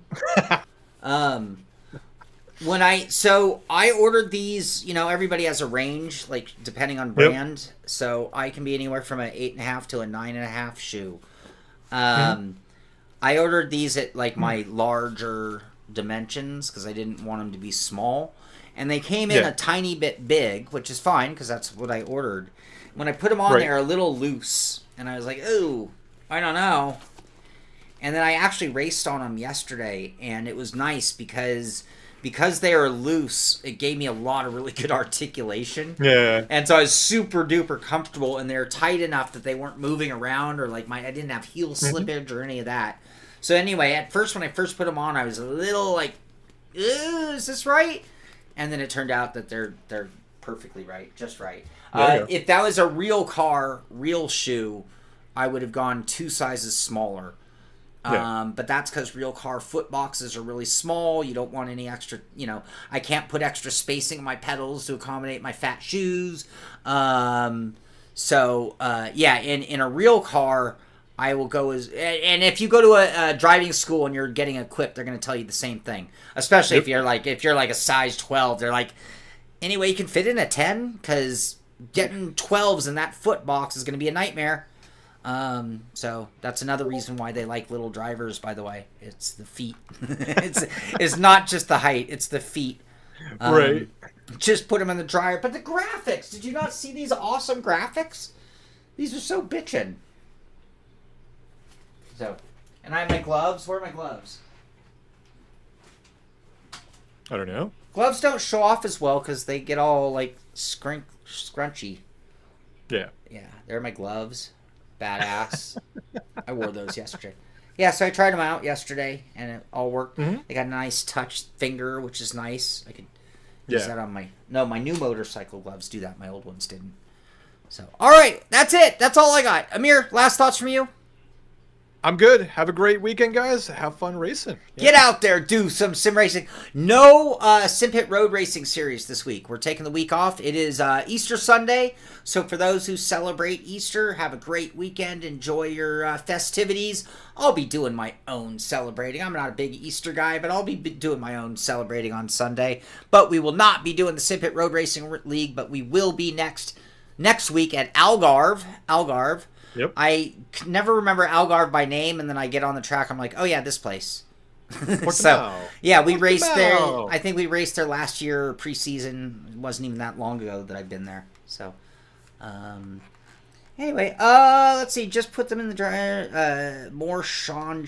So I ordered these, everybody has a range, like depending on brand. Yep. So I can be anywhere from an 8.5 to a 9.5 shoe. I ordered these at like my larger dimensions because I didn't want them to be small. And they came in a tiny bit big, which is fine because that's what I ordered. When I put them on, they're a little loose. And I was like, ooh, I don't know. And then I actually raced on them yesterday, and it was nice because they are loose, it gave me a lot of really good articulation. Yeah. And so I was super duper comfortable, and they're tight enough that they weren't moving around, or like I didn't have heel slippage or any of that. So anyway, at first when I first put them on, I was a little like, is this right? And then it turned out that they're perfectly right, just right. If that was a real car, real shoe, I would have gone 2 sizes smaller. But that's because real car foot boxes are really small. You don't want any extra, I can't put extra spacing on my pedals to accommodate my fat shoes. In a real car, I will go and if you go to a driving school and you're getting equipped, they're going to tell you the same thing. Especially if you're like a size 12, they're like, anyway, you can fit in a 10 because getting 12s in that foot box is going to be a nightmare. So that's another reason why they like little drivers, by the way. It's the feet. it's not just the height, it's the feet. Right. Just put them in the dryer. But the graphics, did you not see these awesome graphics? These are so bitchin'. So, and I have my gloves. Where are my gloves? I don't know. Gloves don't show off as well because they get all like scrunchy. Yeah. Yeah, they're my gloves. Badass. I wore those yesterday. Yeah, so I tried them out yesterday, and it all worked. They got a nice touch finger, which is nice. I could use that on my new motorcycle gloves do that. My old ones didn't. So, all right, that's it. That's all I got. Ameer, last thoughts from you? I'm good. Have a great weekend, guys. Have fun racing. Yeah. Get out there, do some sim racing. No Simpit road racing series this week. We're taking the week off. It is Easter Sunday, so for those who celebrate Easter, have a great weekend. Enjoy your festivities. I'll be doing my own celebrating. I'm not a big Easter guy, but I'll be doing my own celebrating on Sunday. But we will not be doing the Simpit Road Racing League, but we will be next week at Algarve. Yep. I never remember Algarve by name, and then I get on the track. I'm like, oh yeah, this place. We raced there. I think we raced there last year preseason. It wasn't even that long ago that I've been there. So, anyway, let's see. Just put them in the dryer. More Shaun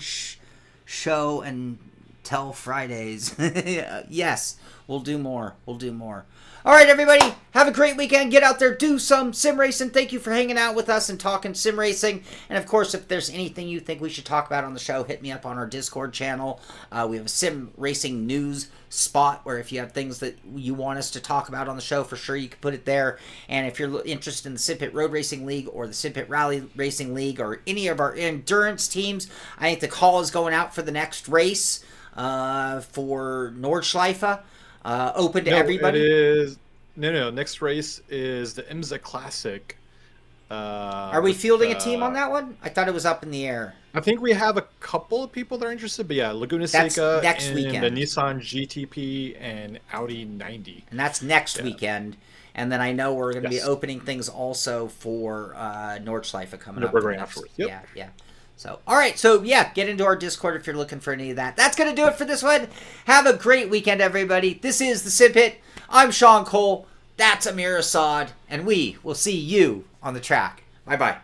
show and tell Fridays. Yes, We'll do more. We'll do more. All right, everybody, have a great weekend. Get out there, do some sim racing. Thank you for hanging out with us and talking sim racing. And, of course, if there's anything you think we should talk about on the show, hit me up on our Discord channel. We have a sim racing news spot where if you have things that you want us to talk about on the show, for sure you can put it there. And if you're interested in the Simpit Road Racing League or the Simpit Rally Racing League or any of our endurance teams, I think the call is going out for the next race for Nordschleife. Open to everybody? It is. No. Next race is the IMSA Classic. Are we fielding a team on that one? I thought it was up in the air. I think we have a couple of people that are interested, but yeah, Laguna Seca next and weekend. The Nissan GTP and Audi 90. And that's next weekend. And then I know we're going to be opening things also for Nordschleife coming up. Afterwards. Yep. Yeah. So, all right. So, yeah, get into our Discord if you're looking for any of that. That's going to do it for this one. Have a great weekend, everybody. This is the Simpit. I'm Sean Cole. That's Ameer Assad. And we will see you on the track. Bye-bye.